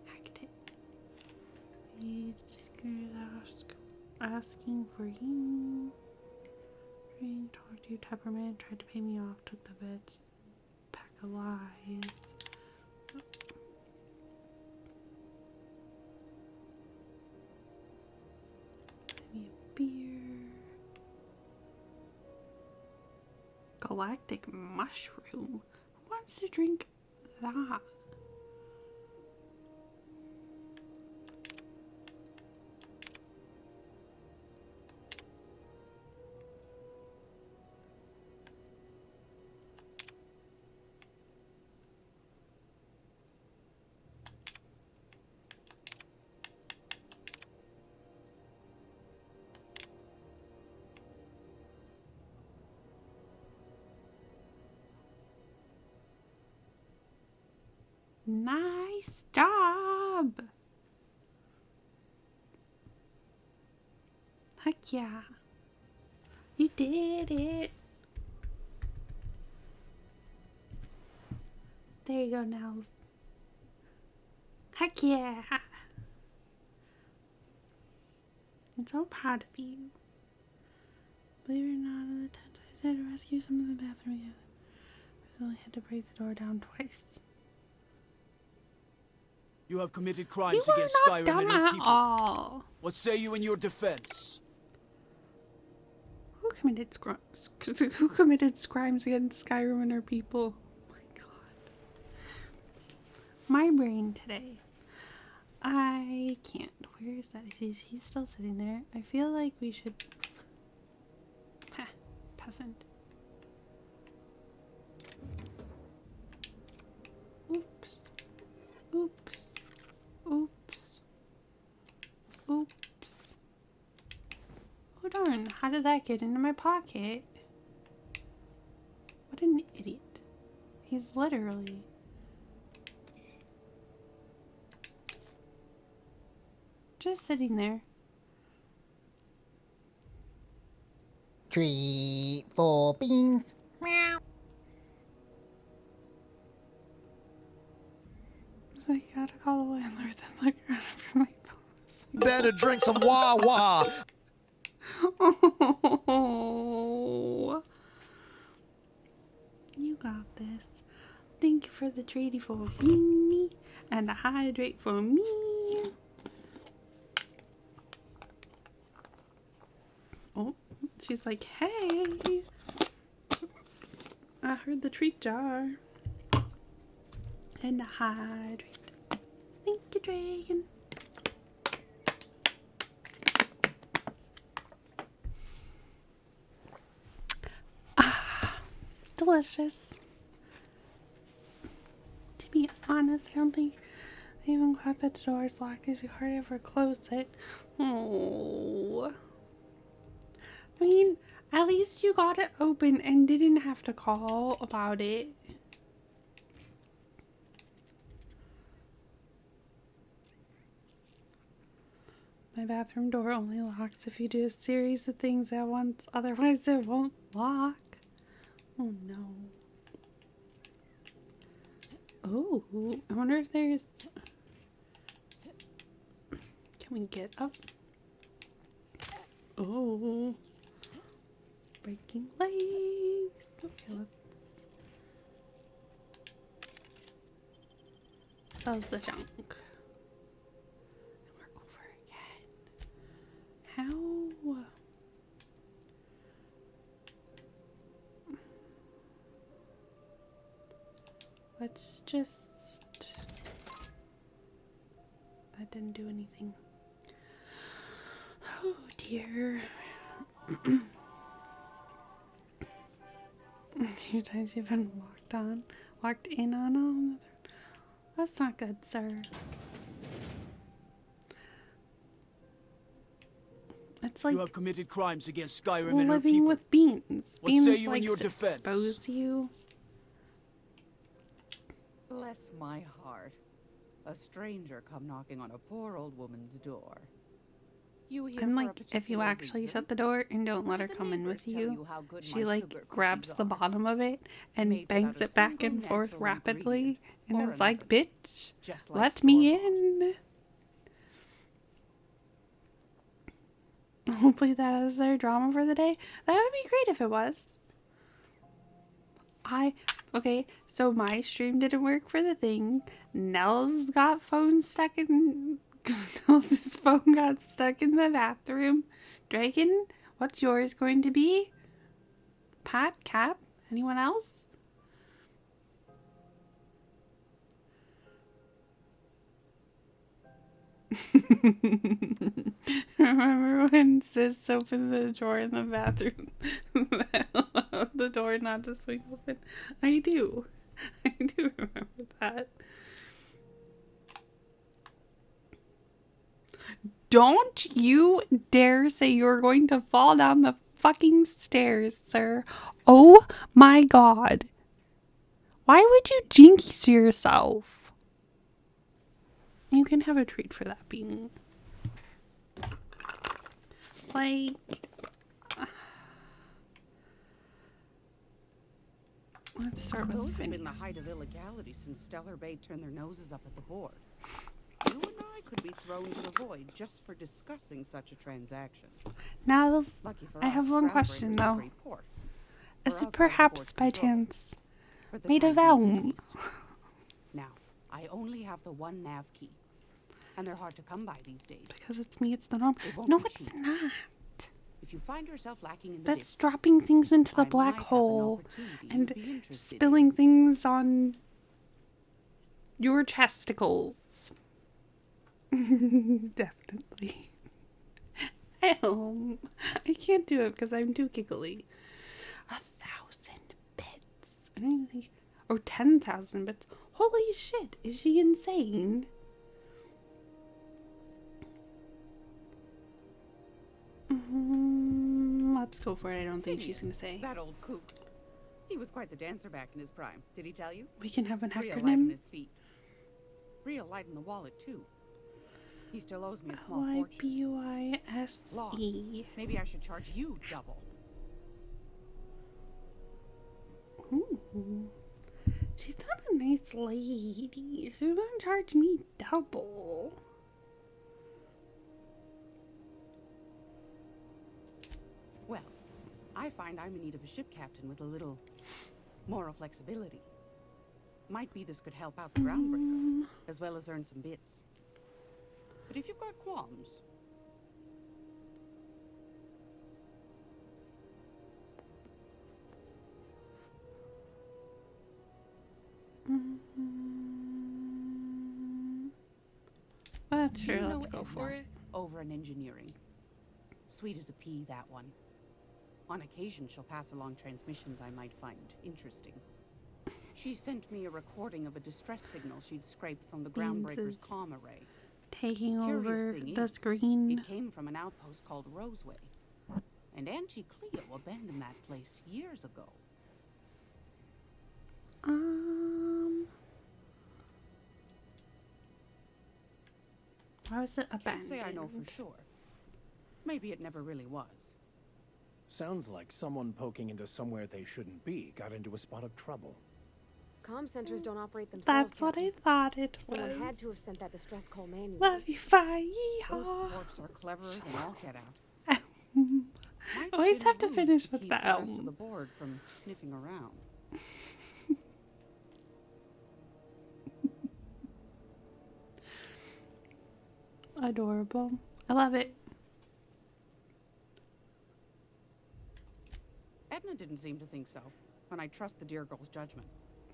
hacked it. Asking for you. Talked to you, Tupperman. Tried to pay me off. Took the bets. Pack of lies. galactic mushroom. Who wants to drink that? Nice job! Heck yeah. You did it. There you go, Nels. Heck yeah. I'm so proud of you. Believe it or not, the tent I did to rescue some of the bathroom. I only had to break the door down twice. You have committed crimes You are against not Skyrim dumb and her at people. all. What say you in your defense? Who committed crimes against Skyrim and her people? Oh my god. My brain today. I can't. Where is that? He's still sitting there. I feel like we should... Ha, peasant. Oops. Oops. Oops. Oops. Oh darn, how did that get into my pocket? What an idiot. He's literally... just sitting there. Treat for beans. Meow. So I gotta call the landlord, then look around for my phone. Better drink some Wawa. Oh, you got this. Thank you for the treaty for beanie and the hydrate for me. Oh, she's like, hey, I heard the treat jar and the hydrate. Thank you, dragon. Delicious. To be honest, I don't think I even glad that the door is locked because you hardly ever close it. Oh. I mean, at least you got it open and didn't have to call about it. My bathroom door only locks if you do a series of things at once, otherwise it won't lock. Oh no. Oh, I wonder if there's... Can we get up? Oh. Breaking legs. Okay, let's... Sells the junk. And we're over again. How... Let's just... That didn't do anything. Oh dear. A few times you've been walked in on them. That's not good, sir. It's like you have committed crimes against Skyrim and her living people. with beans. What Beans say you like in your to defense? expose you. Bless my heart. A stranger come knocking on a poor old woman's door. You here I'm for a like, if you particular actually reason? shut the door and don't let her The come in neighbors with tell you, you how good she my like sugar grabs cookies the are. bottom of it and Made bangs without a it back single and forth natural rapidly, and or it's like, another. bitch, Just like let me in. Hopefully that is their drama for the day. That would be great if it was. Okay, so my stream didn't work for the thing. Nell's got phone stuck in... Nell's phone got stuck in the bathroom. Dragon, what's yours going to be? Pat, Cap, Anyone else? Remember when Sis opened the door in the bathroom that allowed the door not to swing open? I do. I do remember that. Don't you dare say you're going to fall down the fucking stairs, sir. Oh my god. Why would you jinx yourself? You can have a treat for that, Bean. Like... Let's start with Those have Phineas. been the height of illegality since Stellar Bay turned their noses up at the board. You and I could be thrown to the void just for discussing such a transaction. Now, Lucky for I us, have one question Groundbreaker's a though. free port. Is We're it outside the perhaps board's by control. chance For the made of time being, elm? Now, I only have the one nav key, and they're hard to come by these days. Because it's me, it's the norm. It won't No, be it's cheap. not. If you find yourself lacking in the That's bits, dropping things into the I black might have an hole opportunity and you'd be interested in. spilling things on your chesticles. Definitely. Elm. I can't do it because I'm too giggly. 1,000 bits. I don't think, or 10,000 bits. Holy shit! Is she insane? Let's go for it. I don't think she's gonna say. That old kook. He was quite the dancer back in his prime. Did he tell you? We can have an Real light on acronym. his feet. Real light in the wallet too. He still owes me a small fortune. Lost. YBUISE. Maybe I should charge you double. Ooh. She's not a nice lady. She won't charge me double. Well, I find I'm in need of a ship captain with a little moral flexibility. Might be this could help out the Groundbreaker, as well as earn some bits. But if you've got qualms, But do sure, you know let's go for Edna it. over in engineering. Sweet as a pea, that one. On occasion, she'll pass along transmissions I might find interesting. She sent me a recording of a distress signal she'd scraped from the Beans Groundbreaker's is comm array. Taking Curious over thing the is, screen. It came from an outpost called Roseway. And Auntie Cleo abandoned that place years ago. Why was it Can't abandoned? say I know for sure. Maybe it never really was. Sounds like someone poking into somewhere they shouldn't be got into a spot of trouble. Comm centers don't operate themselves. That's what I Captain. thought it was. Someone had to have sent that distress call manually. Love you, bye. Those Yeehaw. dwarfs are cleverer than all get out. Might Always be have to ruse finish to with keep the the rest of elm. the board from sniffing around. Adorable. I love it. Edna didn't seem to think so, and I trust the dear girl's judgment.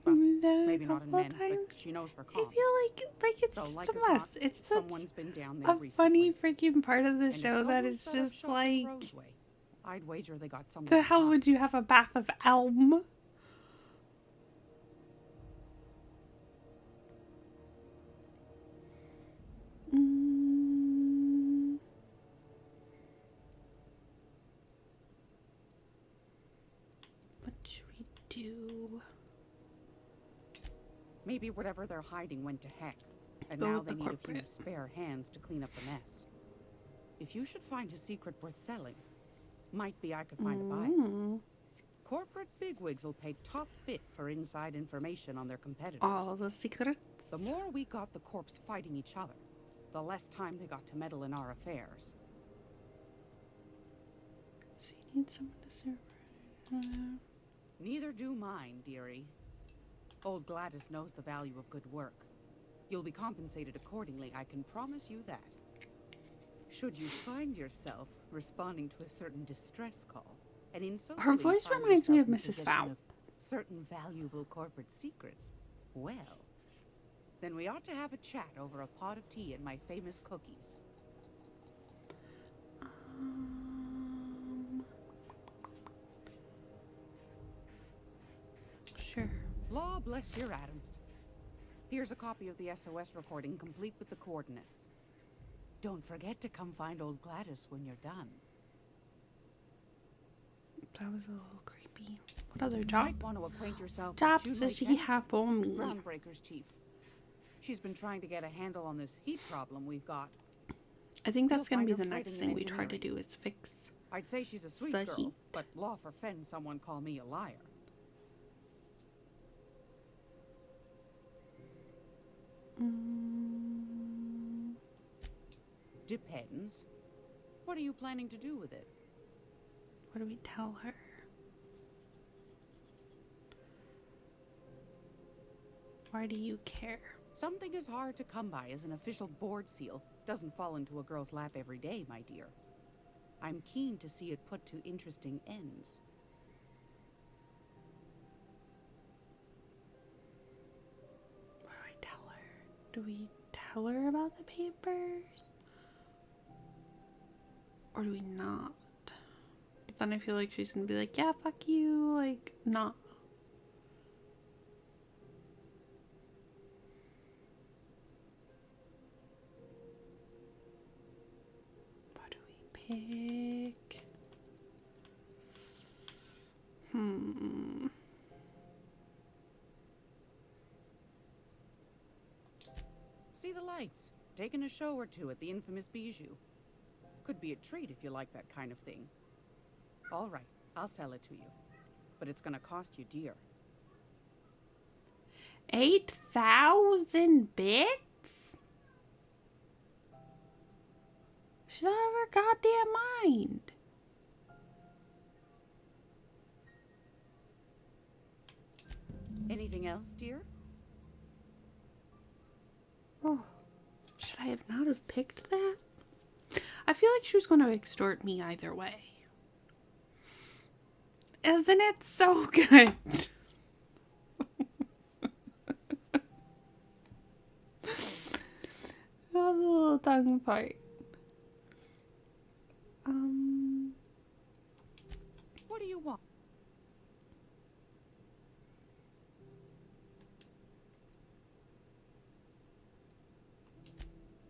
Maybe Maybe not in men, but she knows her I comms. feel like it's So, just like a as mess. not, It's such someone's been down there a recently. funny freaking part of the And if show that someone it's set up just shop in like, Roseway, I'd wager they got someone. the hell would you have a bath of elm? What should we do? Maybe whatever they're hiding went to heck, and Go now with they the need a few corporate. spare hands to clean up the mess. If you should find a secret worth selling, might be I could find a buyer. Corporate bigwigs will pay top bit for inside information on their competitors. All the secrets. The more we got the corps fighting each other, the less time they got to meddle in our affairs. So you need someone to serve. Neither do mine, dearie. Old Gladys knows the value of good work. You'll be compensated accordingly, I can promise you that. Should you find yourself responding to a certain distress call, and in so Her doing voice find reminds me yourself of in Mrs. possession Fowl. of certain valuable corporate secrets, well, then we ought to have a chat over a pot of tea and my famous cookies. Sure. Law bless your atoms. Here's a copy of the SOS recording, complete with the coordinates. Don't forget to come find old Gladys when you're done. That was a little creepy. What other jobs? You might want to acquaint yourself with Jobs Julie does she Tennyson, have on me? Groundbreaker's chief. She's been trying to get a handle on this heat problem we've got. I think that's You'll going to be find the her next fighting thing in we try to engineering. do is fix I'd say she's a sweet the girl, heat. but law forfend someone call me a liar. Depends. What are you planning to do with it? What do we tell her? Why do you care? Something as hard to come by as an official board seal doesn't fall into a girl's lap every day, my dear. I'm keen to see it put to interesting ends. What do I tell her? Do we tell her about the papers? Or do we not? But then I feel like she's gonna be like, yeah, fuck you, like, not. What do we pick? See the lights. Taking a show or two at the infamous Bijou. Could be a treat if you like that kind of thing. All right, I'll sell it to you. But it's gonna cost you dear. 8,000 bits? She's out of her goddamn mind. Anything else, dear? Oh, should I have not have picked that? I feel like she was going to extort me either way. Isn't it so good? The little tongue part. What do you want?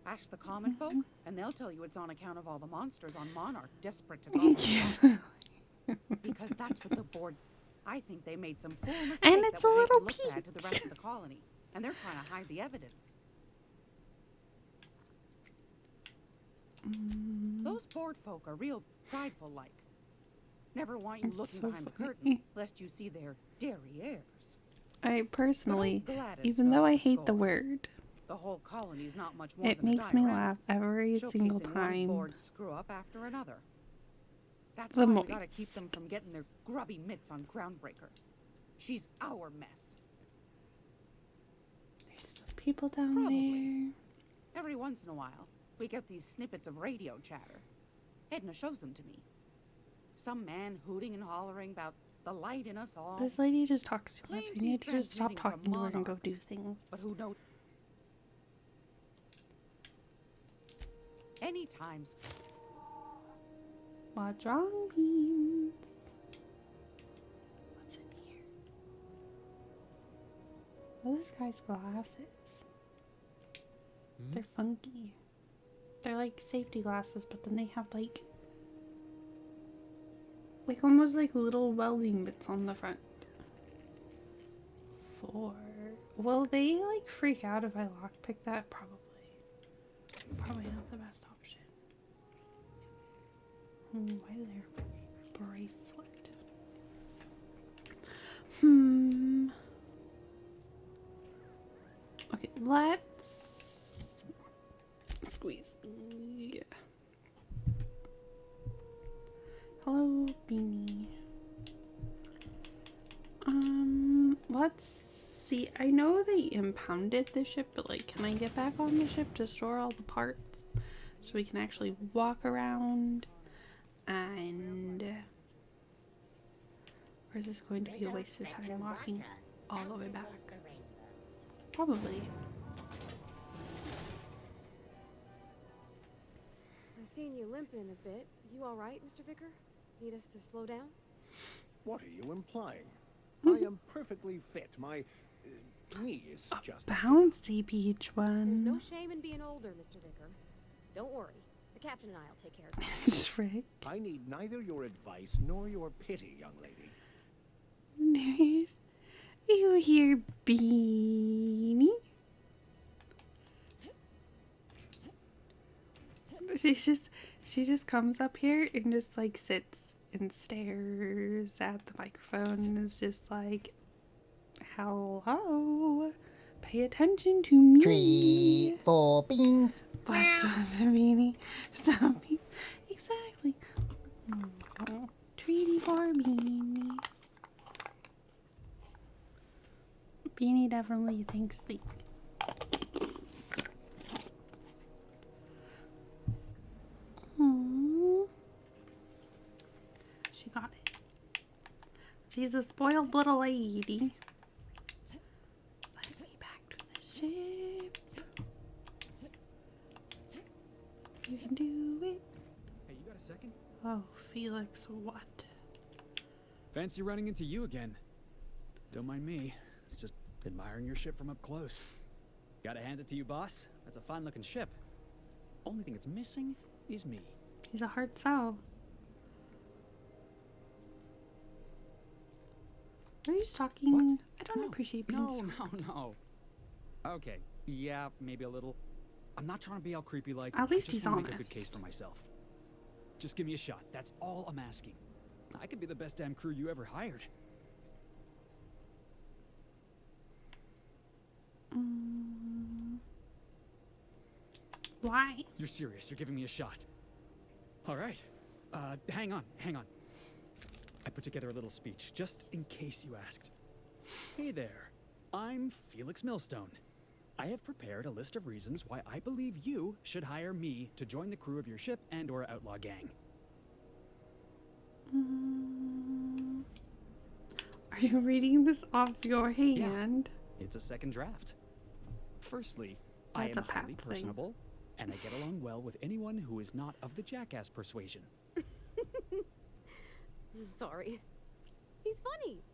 Ask the common folk, and they'll tell you it's on account of all the monsters on Monarch desperate to go. Because that's what the board... I think they made some fool mistake And it's that a would make little it look bad to the rest of the colony. And they're trying to hide the evidence. Those board folk are real prideful-like. Never want you It's looking so behind the funny. curtain, lest you see their derrieres. I personally, Gladys even though knows I the hate the score. word, The whole colony's not much more it than a makes me diorama, laugh every single showcasing one time. board screw up after another. That's The why we moist. gotta keep them from getting their grubby mitts on Groundbreaker. She's our mess. There's still people down Probably. Every once in a while, we get these snippets of radio chatter. Edna shows them to me. Some man hooting and hollering about the light in us all. there. This lady just talks too much. Claims I he's need to just stop transmitting from talking to her and go Monarch. do things. But who knows? Anytime's What's wrong, Beans? What's in here? What are this guy's glasses? They're funky. They're like safety glasses, but then they have like almost like little welding bits on the front. 4. Will they like freak out if I lockpick that? Probably. Probably not the best option. Why is there a bracelet? Okay, let's squeeze. Yeah. Hello, Beanie. Let's see. I know they impounded the ship, but like, can I get back on the ship to store all the parts so we can actually walk around and Or is this going to be a waste of time walking all the way back? Probably. I've seen you limping a bit. You all right, Mr. Vicar? Need us to slow down? What are you implying? I am perfectly fit. My knee is just... Bouncy beach There's no one. shame in being older, Mr. Vicar. Don't worry. The captain and I'll take care of it. Frick. I need neither your advice nor your pity, young lady. There's you here, Beanie. She just comes up here and just like sits and stares at the microphone and is just like, hello, pay attention to me. 3, 4 beans. Bust with the beanie. Stop me. Exactly. Treaty for Beanie. Beanie definitely thinks the... She got it. She's a spoiled little lady. Let me back to the ship. You can do it. Hey, you got a second? Oh, Felix, what? Fancy running into you again. Don't mind me. It's just admiring your ship from up close. Gotta hand it to you, boss. That's a fine-looking ship. Only thing it's missing is me. He's a hard sell. Are you talking? What? I don't appreciate being No. Okay, yeah, maybe a little. I'm not trying to be all creepy like. At least I just he's wanna make a honest. good case for myself. Just give me a shot. That's all I'm asking. I could be the best damn crew you ever hired. Why? You're serious. You're giving me a shot. All right. Hang on. I put together a little speech, just in case you asked. Hey there. I'm Felix Millstone. I have prepared a list of reasons why I believe you should hire me to join the crew of your ship and/or outlaw gang. Are you reading this off your hand? It's a second draft. Firstly, That's I a am Pat highly thing. personable, and I get along well with anyone who is not of the jackass persuasion. I'm sorry. He's funny.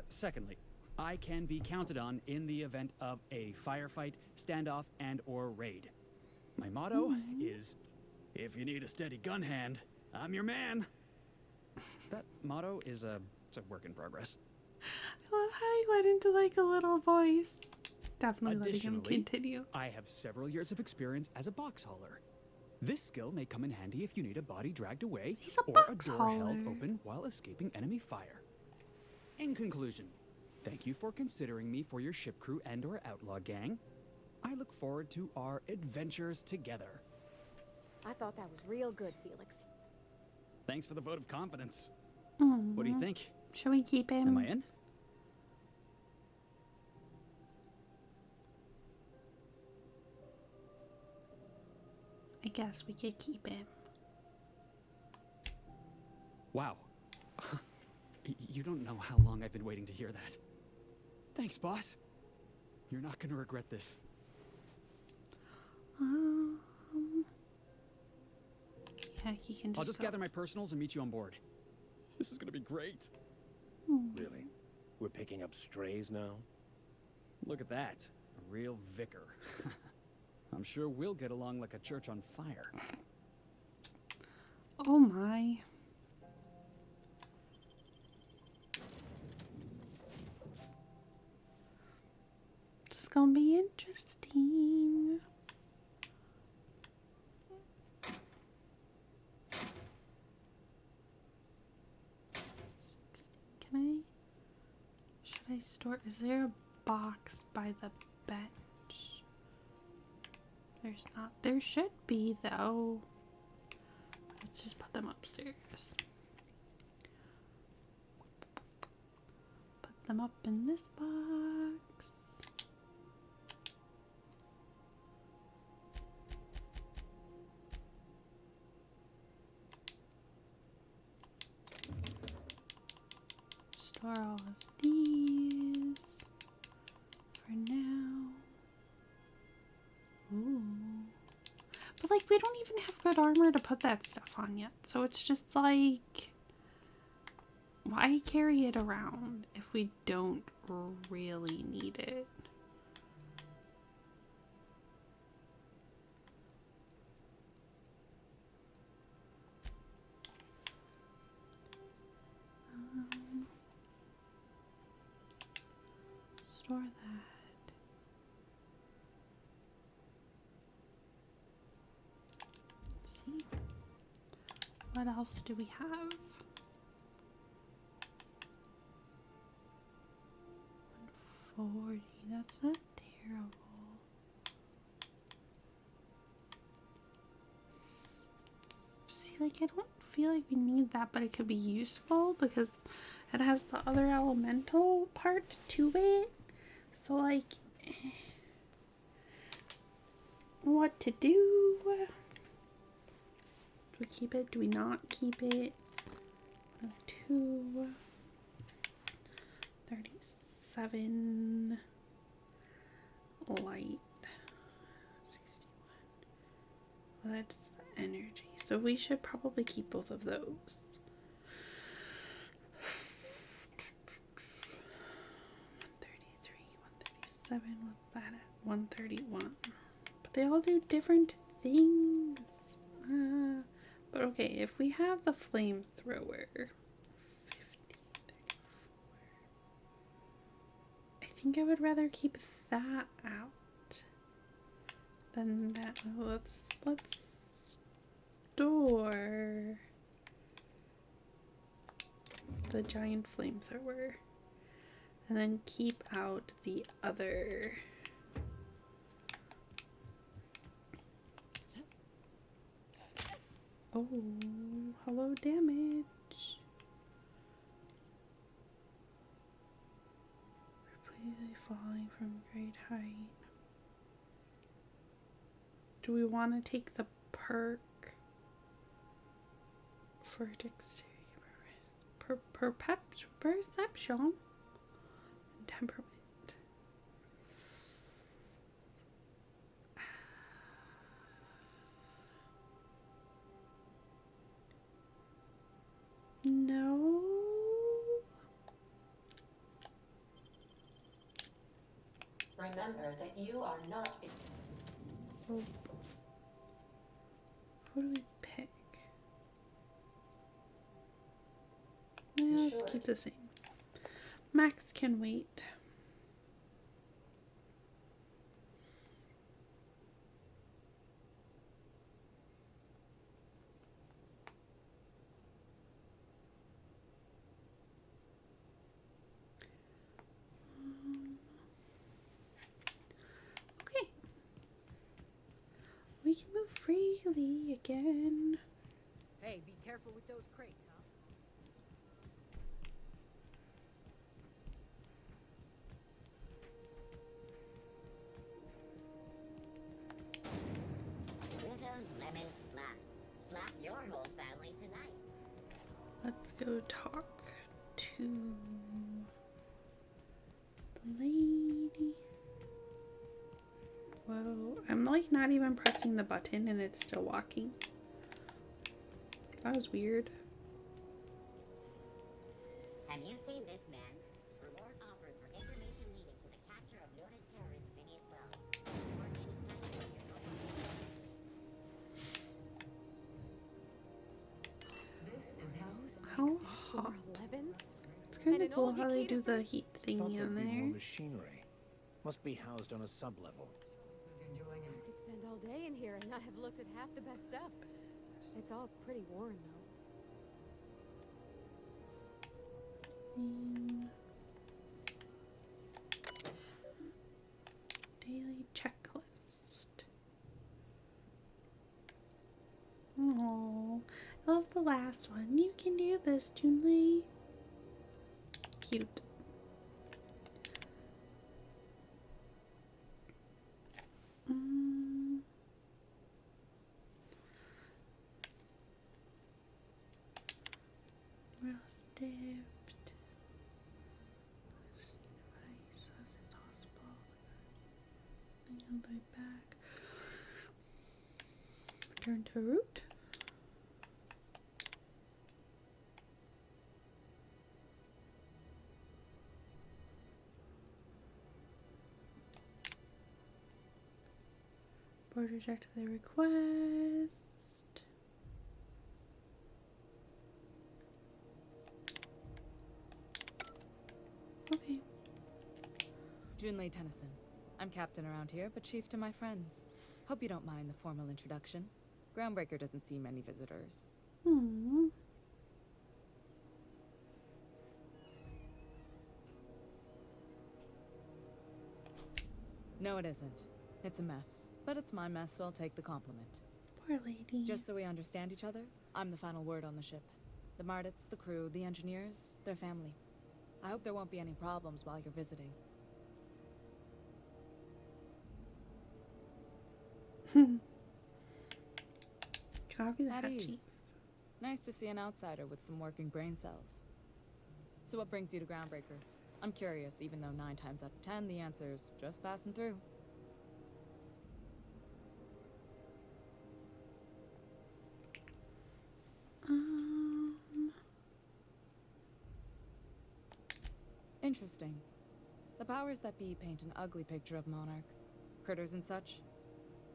Secondly, I can be counted on in the event of a firefight, standoff, and/or raid. My motto is, if you need a steady gun hand, I'm your man. That motto is it's a work in progress. I love how he went into like a little voice. Definitely letting him Additionally, continue. I have several years of experience as a box hauler. This skill may come in handy if you need a body dragged away or a box door held hauler. open while escaping enemy fire. In conclusion, thank you for considering me for your ship crew and/or outlaw gang. I look forward to our adventures together. I thought that was real good, Felix. Thanks for the vote of confidence. What do you think? Shall we keep him? Am I in? I guess we could keep him. Wow. You don't know how long I've been waiting to hear that. Thanks, boss. You're not gonna regret this. Yeah, he can just I'll just go. gather my personals and meet you on board. This is gonna be great. Really? We're picking up strays now? Look at that. A real vicar. I'm sure we'll get along like a church on fire. Oh my. It's gonna be interesting. Should I store? Is there a box by the bench? There's not. There should be though. Let's just put them upstairs. Put them up in this box. store all of these for now. Ooh. But like, we don't even have good armor to put that stuff on yet. So it's just like, why carry it around if we don't really need it? Store that. Let's see. What else do we have? 140. That's not terrible. See, like, I don't feel like we need that, but it could be useful because it has the other elemental part to it. So, like, what to do? Do we keep it? Do we not keep it? 102, 37, light, 61. Well, that's the energy. So we should probably keep both of those. 137, what's that at? 131. But they all do different things. But okay, if we have the flamethrower, 50, 34. I think I would rather keep that out than that. Let's store the giant flamethrower. And then keep out the other. Oh, hello damage. Repeatedly falling from great height. Do we want to take the perk for dexterity? Perception? Temperament. No. Remember that you are not. Oh. Who do we pick? Yeah, let's keep the same. Max can wait. Okay. We can move freely again. Hey, be careful with those crates, huh? Rizzo's lemon slap. Slap your whole family tonight. Let's go talk to the lady. Whoa, I'm like not even pressing the button and it's still walking. That was weird. Have you seen this man? Reward offered for information leading to the capture of noted terrorist Phineas Wells. Report any sightings of your local. This is How hot. It's kind of cool how they do the heat thingy on More there. machinery. Must be housed on a sub-level. I could spend all day in here and not have looked at half the best stuff. It's all pretty worn, though. Daily checklist. Oh, I love the last one. You can do this, Junlei. Cute. Roast dipped. way back. Return to route. Board rejected the request. Okay. Junlei Tennyson. I'm captain around here, but chief to my friends. Hope you don't mind the formal introduction. Groundbreaker doesn't see many visitors. No, it isn't. It's a mess. But it's my mess, so I'll take the compliment. Poor lady. Just so we understand each other, I'm the final word on the ship. The Mardits, the crew, the engineers, their family. I hope there won't be any problems while you're visiting. Copy that, At ease. Chief. Nice to see an outsider with some working brain cells. So what brings you to Groundbreaker? I'm curious, even though 9 times out of 10 the answer's just passing through. Interesting. The powers that be paint an ugly picture of Monarch. Critters and such.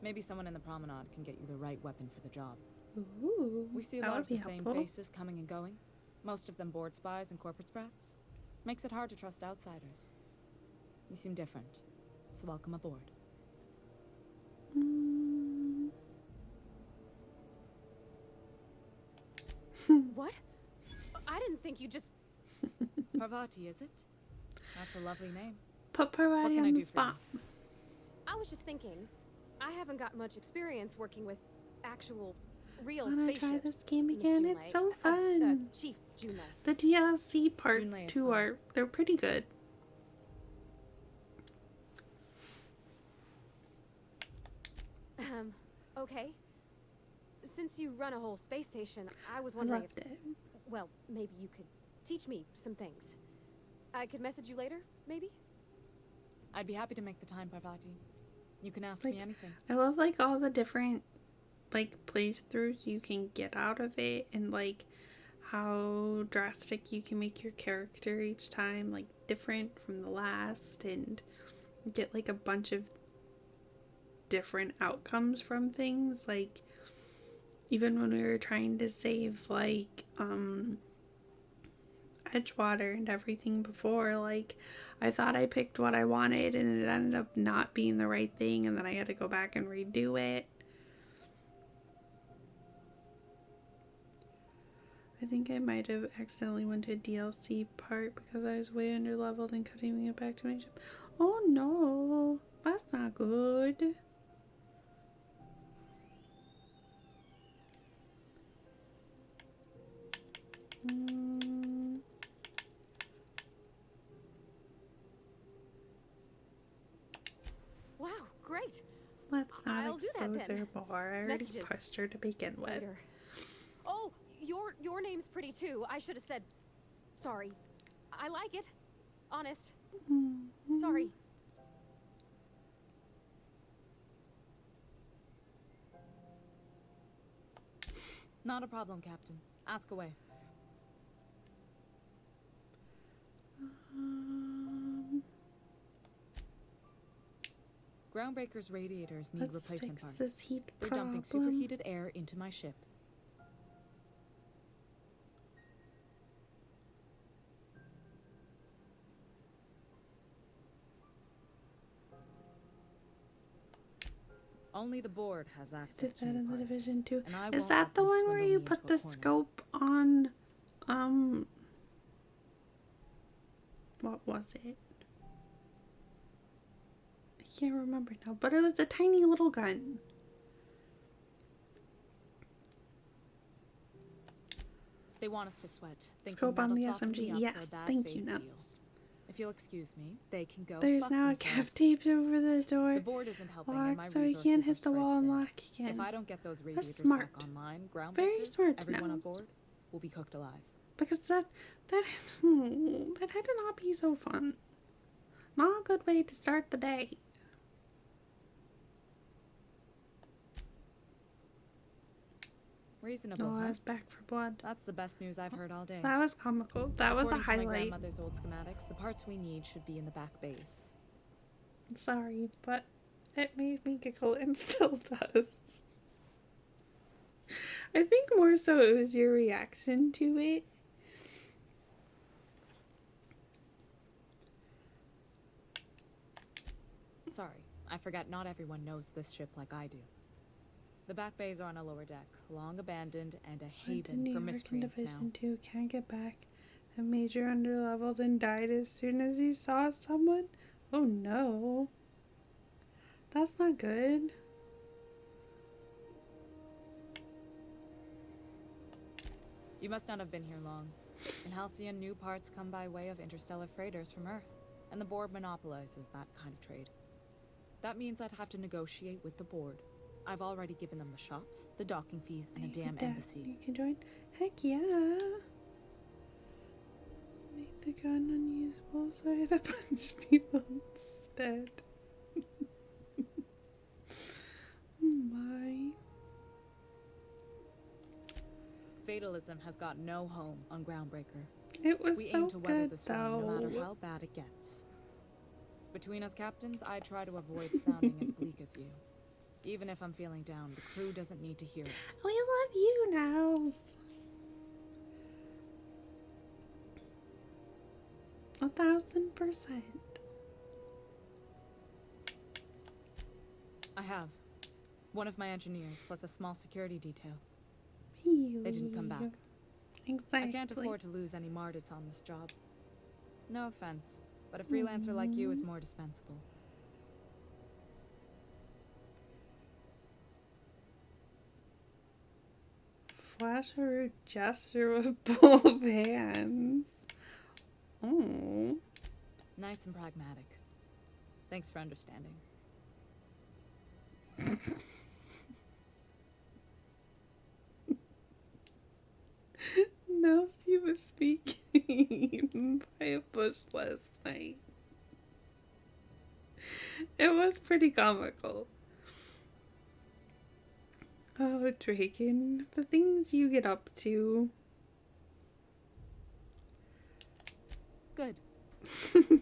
Maybe someone in the promenade can get you the right weapon for the job. Ooh, We see a that lot would of the be same helpful. faces coming and going. Most of them board spies and corporate sprats. Makes it hard to trust outsiders. You seem different, so welcome aboard. What? I didn't think you just... Parvati, is it? That's a lovely name. Put Parvati can I on do the for spot. I was just thinking, I haven't got much experience working with actual, real Wanna spaceships. try this game Miss again? Junlei. It's so fun. Chief Junlei. The DLC parts Junlei is too fine. they're pretty good. Okay. Since you run a whole space station, I was I wondering loved it. well, maybe you could teach me some things. I could message you later, maybe? I'd be happy to make the time, Parvati. You can ask Like, me anything. I love like all the different like playthroughs you can get out of it, and like how drastic you can make your character each time, like different from the last, and get like a bunch of different outcomes from things. Like even when we were trying to save like Edgewater and everything before, like I thought I picked what I wanted and it ended up not being the right thing, and then I had to go back and redo it. I think I might have accidentally went to a DLC part because I was way underleveled and couldn't even get back to my ship. Oh no, that's not good. Wow, great. Let's not I'll do that expose then. her more. I already Messages pushed her to begin with. later. Oh, your name's pretty too. I should have said sorry. I like it. Honest. Sorry. Not a problem, Captain. Ask away. Groundbreaker's radiators need Let's replacement fix parts. this heat They're dumping problem. superheated air into my ship. Only the board has access Did to that new in the parts, Division 2. and I Is won't that let the them one where swindle you me put into the a corner. scope on, what was it? I can't remember now, but it was a tiny little gun. They want us to sweat. thinking Scope on that'll the soften me SMG. up Yes, for a bad thank faith you, deal. Nels. If you'll excuse me, they can go There's fuck now a themselves. calf taped over the door. The board isn't helping, and my Lock, so you resources can't are hit the spread wall and thin. lock again. If I don't get those That's radiators smart. back online, Groundbreaker, Very smart, everyone on Nels. board will be cooked alive. Because that that had to not be so fun. Not a good way to start the day. Reasonable, Oh, I huh? was back for blood. That's the best news I've heard all day. That was comical. That was a According to my highlight. grandmother's old schematics, the parts we need should be in the back bays. I'm sorry, but it made me giggle and still does. I think more so it was your reaction to it. Sorry, I forgot not everyone knows this ship like I do. The back bays are on a lower deck, long abandoned and a Went to haven New for York in miscreants now. Division 2, can't get back. A major underleveled and died as soon as he saw someone? Oh no. That's not good. You must not have been here long. In Halcyon, new parts come by way of interstellar freighters from Earth, and the board monopolizes that kind of trade. That means I'd have to negotiate with the board. I've already given them the shops, the docking fees, and a damn embassy. You can join? Heck yeah. Make the gun unusable so I had to punch people instead. Oh my. Fatalism has got no home on Groundbreaker. It was we so aim to weather good the storm no matter though. how bad it gets. Between us captains, I try to avoid sounding as bleak as you. Even if I'm feeling down, the crew doesn't need to hear it. We love you, Nels. 1000%. I have. One of my engineers, plus a small security detail. They didn't come back. Exactly. I can't afford to lose any Mardits on this job. No offense, but a freelancer like you is more dispensable. Flash a rude gesture with both hands. Oh. Nice and pragmatic. Thanks for understanding. Nelsie was speaking by a bush last night. It was pretty comical. Oh, Draken, the things you get up to. Good.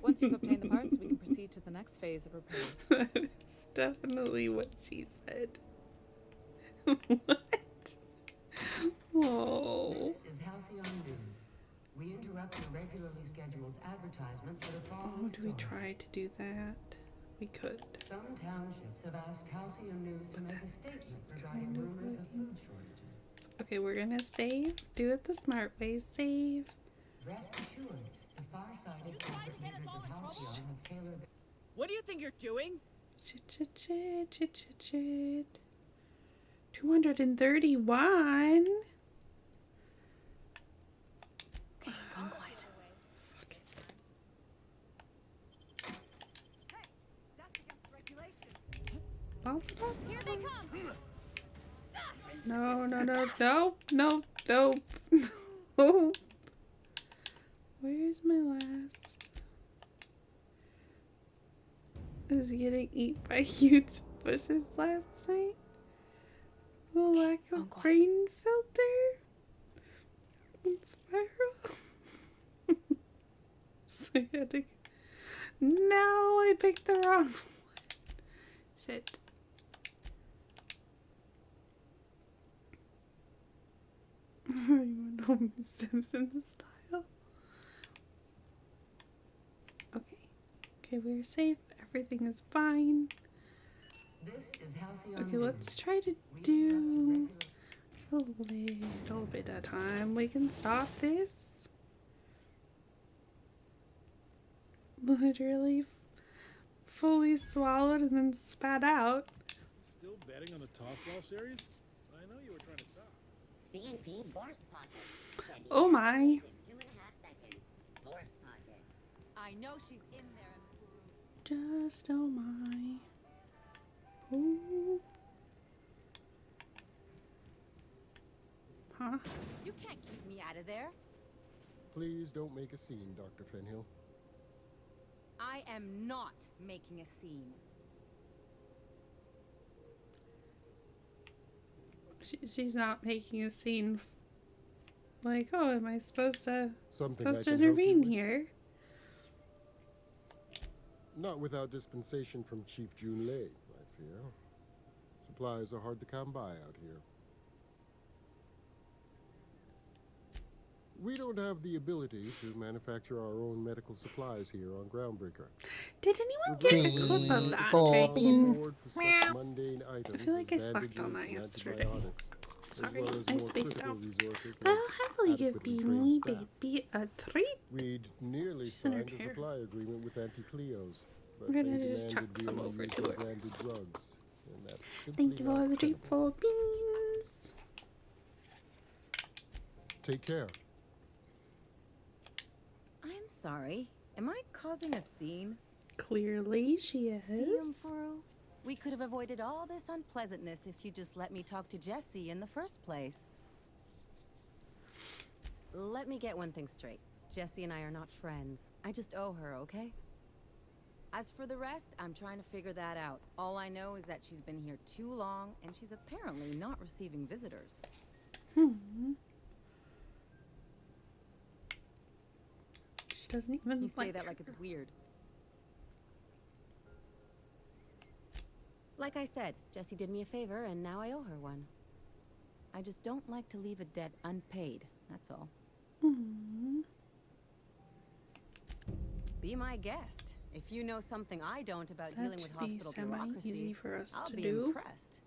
Once you've obtained the parts, we can proceed to the next phase of repairs. That is definitely what she said. What? Oh. This is Halcyon News. We interrupt your regularly scheduled advertisement for the following Oh, do we story. try to do that? We could. Some townships have asked Halcyon News to make a statement regarding rumors of food shortages. Okay, we're gonna save. Do it the smart way. Save. Rest assured, the far-sighted corporate leaders of Halcyon have tailored. What do you think you're doing? Chit chit chit chit chit chit. 231. Okay, gone quiet. Here they come. No, no, no, no, no, no, no. Where's my last? Is he getting eaten by huge bushes last night? The lack of brain filter? And spiral? So I had to... No, I picked the wrong one. Shit. You went home Simpson style. Okay. Okay, we're safe. Everything is fine. This is Halcyon Okay, News. let's try to do a little bit at a time. We can stop this. Literally fully swallowed and then spat out. Still betting on the tossball series? I know you were trying to stop. CNP Force Pocket. Oh my. 2.5 seconds. Force Pocket. I know she's in there. Just oh my. Ooh. Huh? You can't keep me out of there. Please don't make a scene, Dr. Fenhill. I am not making a scene. She's not making a scene. Like, oh, am I supposed to Something I to can help you intervene with? here? Not without dispensation from Chief Jun Lei, I fear. Supplies are hard to come by out here. We don't have the ability to manufacture our own medical supplies here on Groundbreaker. Did anyone get a clip of that? Meow. Mundane items I feel like I as slept on that bandages and yesterday. antibiotics, as Sorry, well as I more spaced critical out. resources But like I'll happily give adequately Beanie trained staff. Baby a treat. We'd nearly She's in her signed a chair. supply agreement with Auntie Cleo's, but We're gonna they just chuck demanded we some only over use to their her. branded drugs, and that's simply Thank you not for the treat tenable. for beans. Take care. I'm sorry. Am I causing a scene? Clearly she is. Furu, we could have avoided all this unpleasantness if you just let me talk to Jessie in the first place. Let me get one thing straight. Jessie and I are not friends. I just owe her, okay? As for the rest, I'm trying to figure that out. All I know is that she's been here too long, and she's apparently not receiving visitors. She doesn't even You say like that like it's weird. Like I said, Jessie did me a favor, and now I owe her one. I just don't like to leave a debt unpaid, that's all. Be my guest. If you know something I don't about That dealing with should be hospital semi-easy bureaucracy, for us I'll to be do. impressed.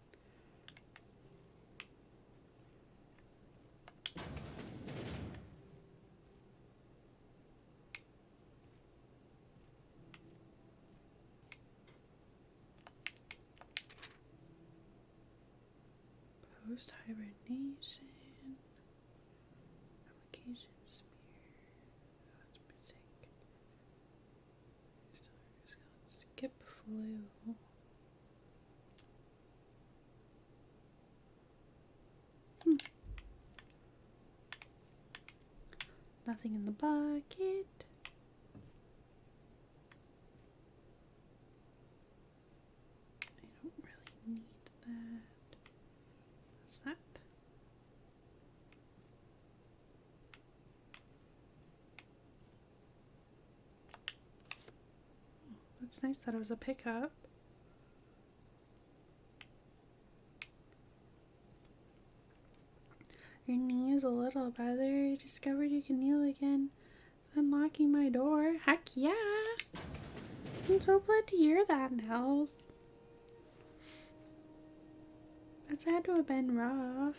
Post hibernation. Application smear. That's mistake. Skip flu. Nothing in the bucket. I don't really need that. What's that? Oh, that's nice that it was a pickup. Your knee is a little better. I discovered you can kneel again. It's unlocking my door. Heck yeah! I'm so glad to hear that, Nels. That's had to have been rough.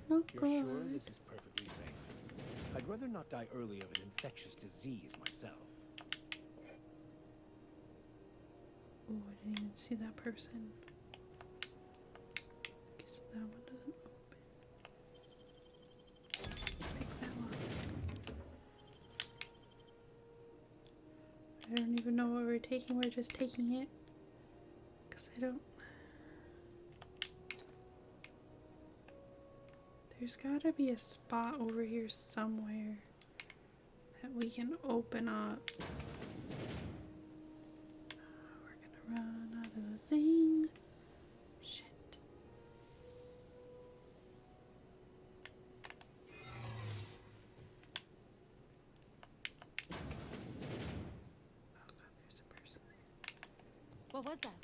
Not You're good. sure this is perfectly safe? I'd rather not die early of an infectious disease myself. Oh, I didn't even see that person. Okay, so that one doesn't open. Pick that one. I don't even know what we're taking. We're just taking it. Because I don't... There's gotta be a spot over here somewhere that we can open up. We're gonna run out of the thing. Shit. Oh god, there's a person there. What was that?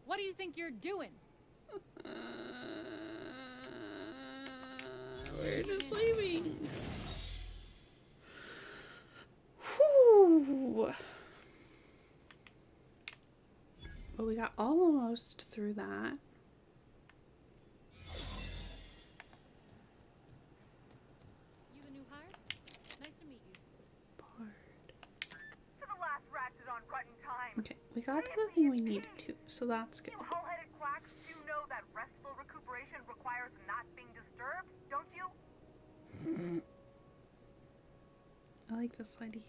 What do you think you're doing? We're just leaving. Whew. Well, we got almost through that. You the new hire? Nice to meet you. To the last ratchet on Rutton time. Okay, we got to the thing we needed to, so that's good. You hull-headed quacks do know that restful recuperation requires not being disturbed, don't you? I like this lady.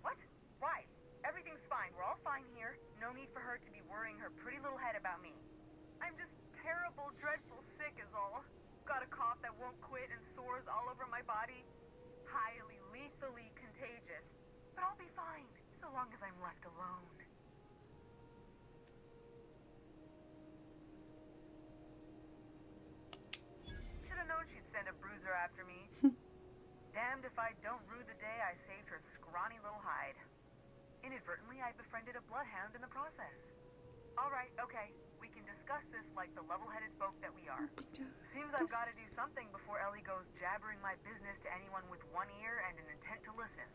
What? Why? Everything's fine. We're all fine here. No need for her to be worrying her pretty little head about me. I'm just terrible, dreadful sick is all. Got a cough that won't quit and sores all over my body. Highly, lethally contagious. But I'll be fine, so long as I'm left alone. after me. Damned if I don't rue the day I saved her scrawny little hide. Inadvertently, I befriended a bloodhound in the process. Alright, okay. We can discuss this like the level-headed folk that we are. Seems I've got to do something before Ellie goes jabbering my business to anyone with one ear and an intent to listen.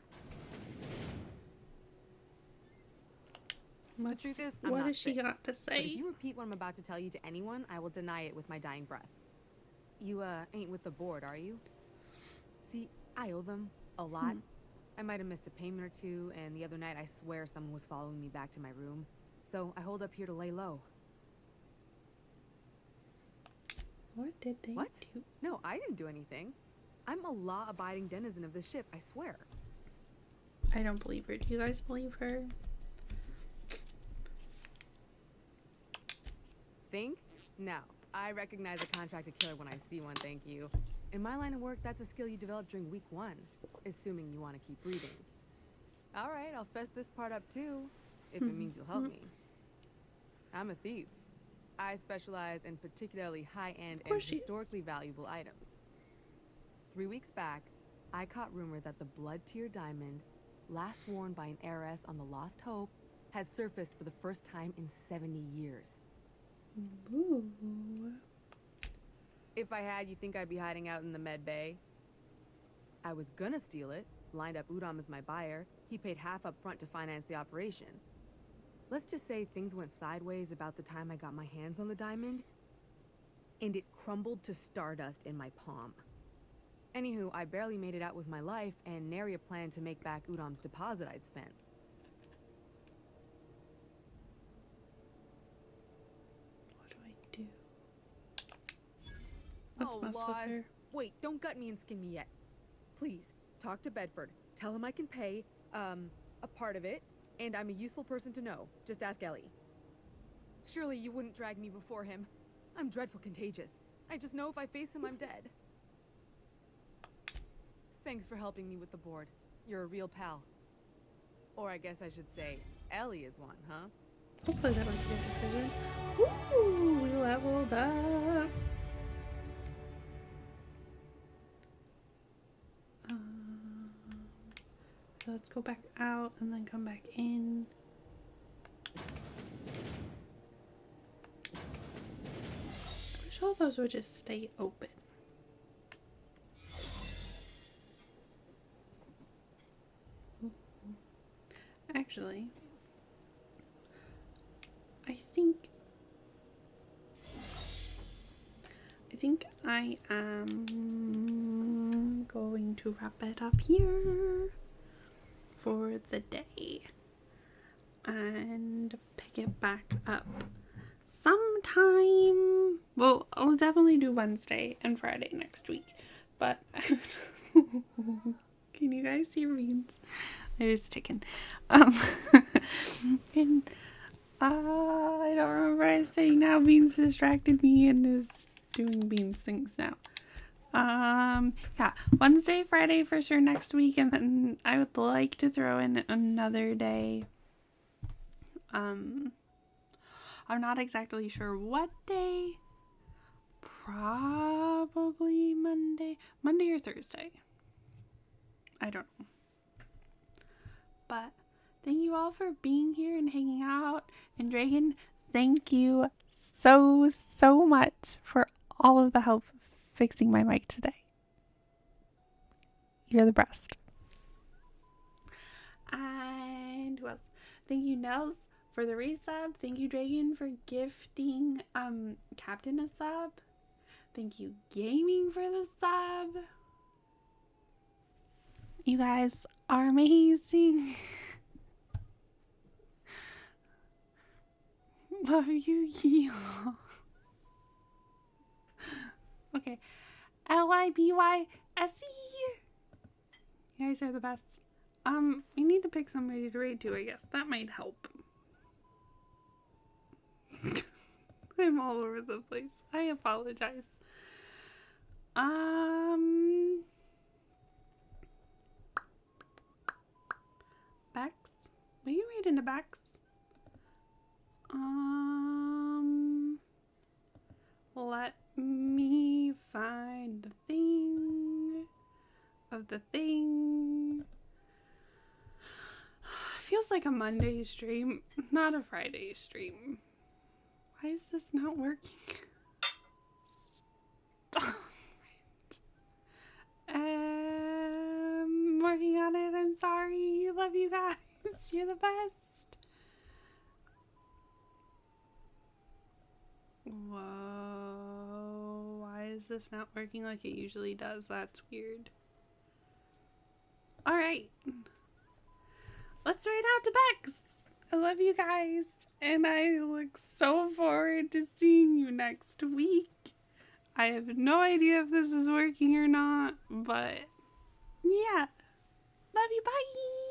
The truth is, I'm What not has she sick. got to But say? if you repeat what I'm about to tell you to anyone, I will deny it with my dying breath. You, ain't with the board, are you? See, I owe them a lot. I might have missed a payment or two, and the other night I swear someone was following me back to my room. So I hold up here to lay low. What did they do? No, I didn't do anything. I'm a law-abiding denizen of this ship, I swear. I don't believe her. Do you guys believe her? Think? No. I recognize a contracted killer when I see one, thank you. In my line of work, that's a skill you develop during week 1, assuming you want to keep breathing. Alright, I'll fess this part up too, if it means you'll help me. I'm a thief. I specialize in particularly high-end and historically valuable items. 3 weeks back, I caught rumor that the Blood Tier diamond, last worn by an heiress on the Lost Hope, had surfaced for the first time in 70 years. Ooh. If I had, you think I'd be hiding out in the med bay? I was gonna steal it, lined up Udom as my buyer. He paid half up front to finance the operation. Let's just say things went sideways about the time I got my hands on the diamond, and it crumbled to stardust in my palm. Anywho, I barely made it out with my life, and nary a plan to make back Udom's deposit I'd spent. What do I do? Let's mess with her. Wait, don't gut me and skin me yet. Please, talk to Bedford. Tell him I can pay, a part of it, and I'm a useful person to know. Just ask Ellie. Surely you wouldn't drag me before him. I'm dreadful contagious. I just know if I face him, I'm dead. Thanks for helping me with the board. You're a real pal. Or I guess I should say, Ellie is one, huh? Hopefully that was a good decision. Woo! We leveled up. So let's go back out and then come back in. I wish all those would just stay open. Actually, I think I am going to wrap it up here for the day and pick it back up sometime. Well, I'll definitely do Wednesday and Friday next week, but can you guys hear beans? It's ticking. And I don't remember what I was saying now. Beans distracted me and is doing Beans things now. Yeah, Wednesday, Friday for sure next week, and then I would like to throw in another day. I'm not exactly sure what day. Probably Monday or Thursday. I don't know. But thank you all for being here and hanging out. And Dragon, thank you so much for all of the help fixing my mic today. You're the best. And who else? Thank you, Nels, for the resub. Thank you, Dragon, for gifting Captain a sub. Thank you, Gaming, for the sub. You guys are amazing. Love you, Yeehaw. Okay. LIBYSE. You guys are the best. We need to pick somebody to raid to, I guess. That might help. I'm all over the place. I apologize. Bex? Will you read into Bex? Let me find the thing. of the thing. Feels like a Monday stream, not a Friday stream. Why is this not working? Stop it. Working on it. I'm sorry. Love you guys. You're the best. Whoa. Why is this not working like it usually does? That's weird. Alright. Let's ride out to Bex. I love you guys. And I look so forward to seeing you next week. I have no idea if this is working or not. But yeah. Love you. Bye.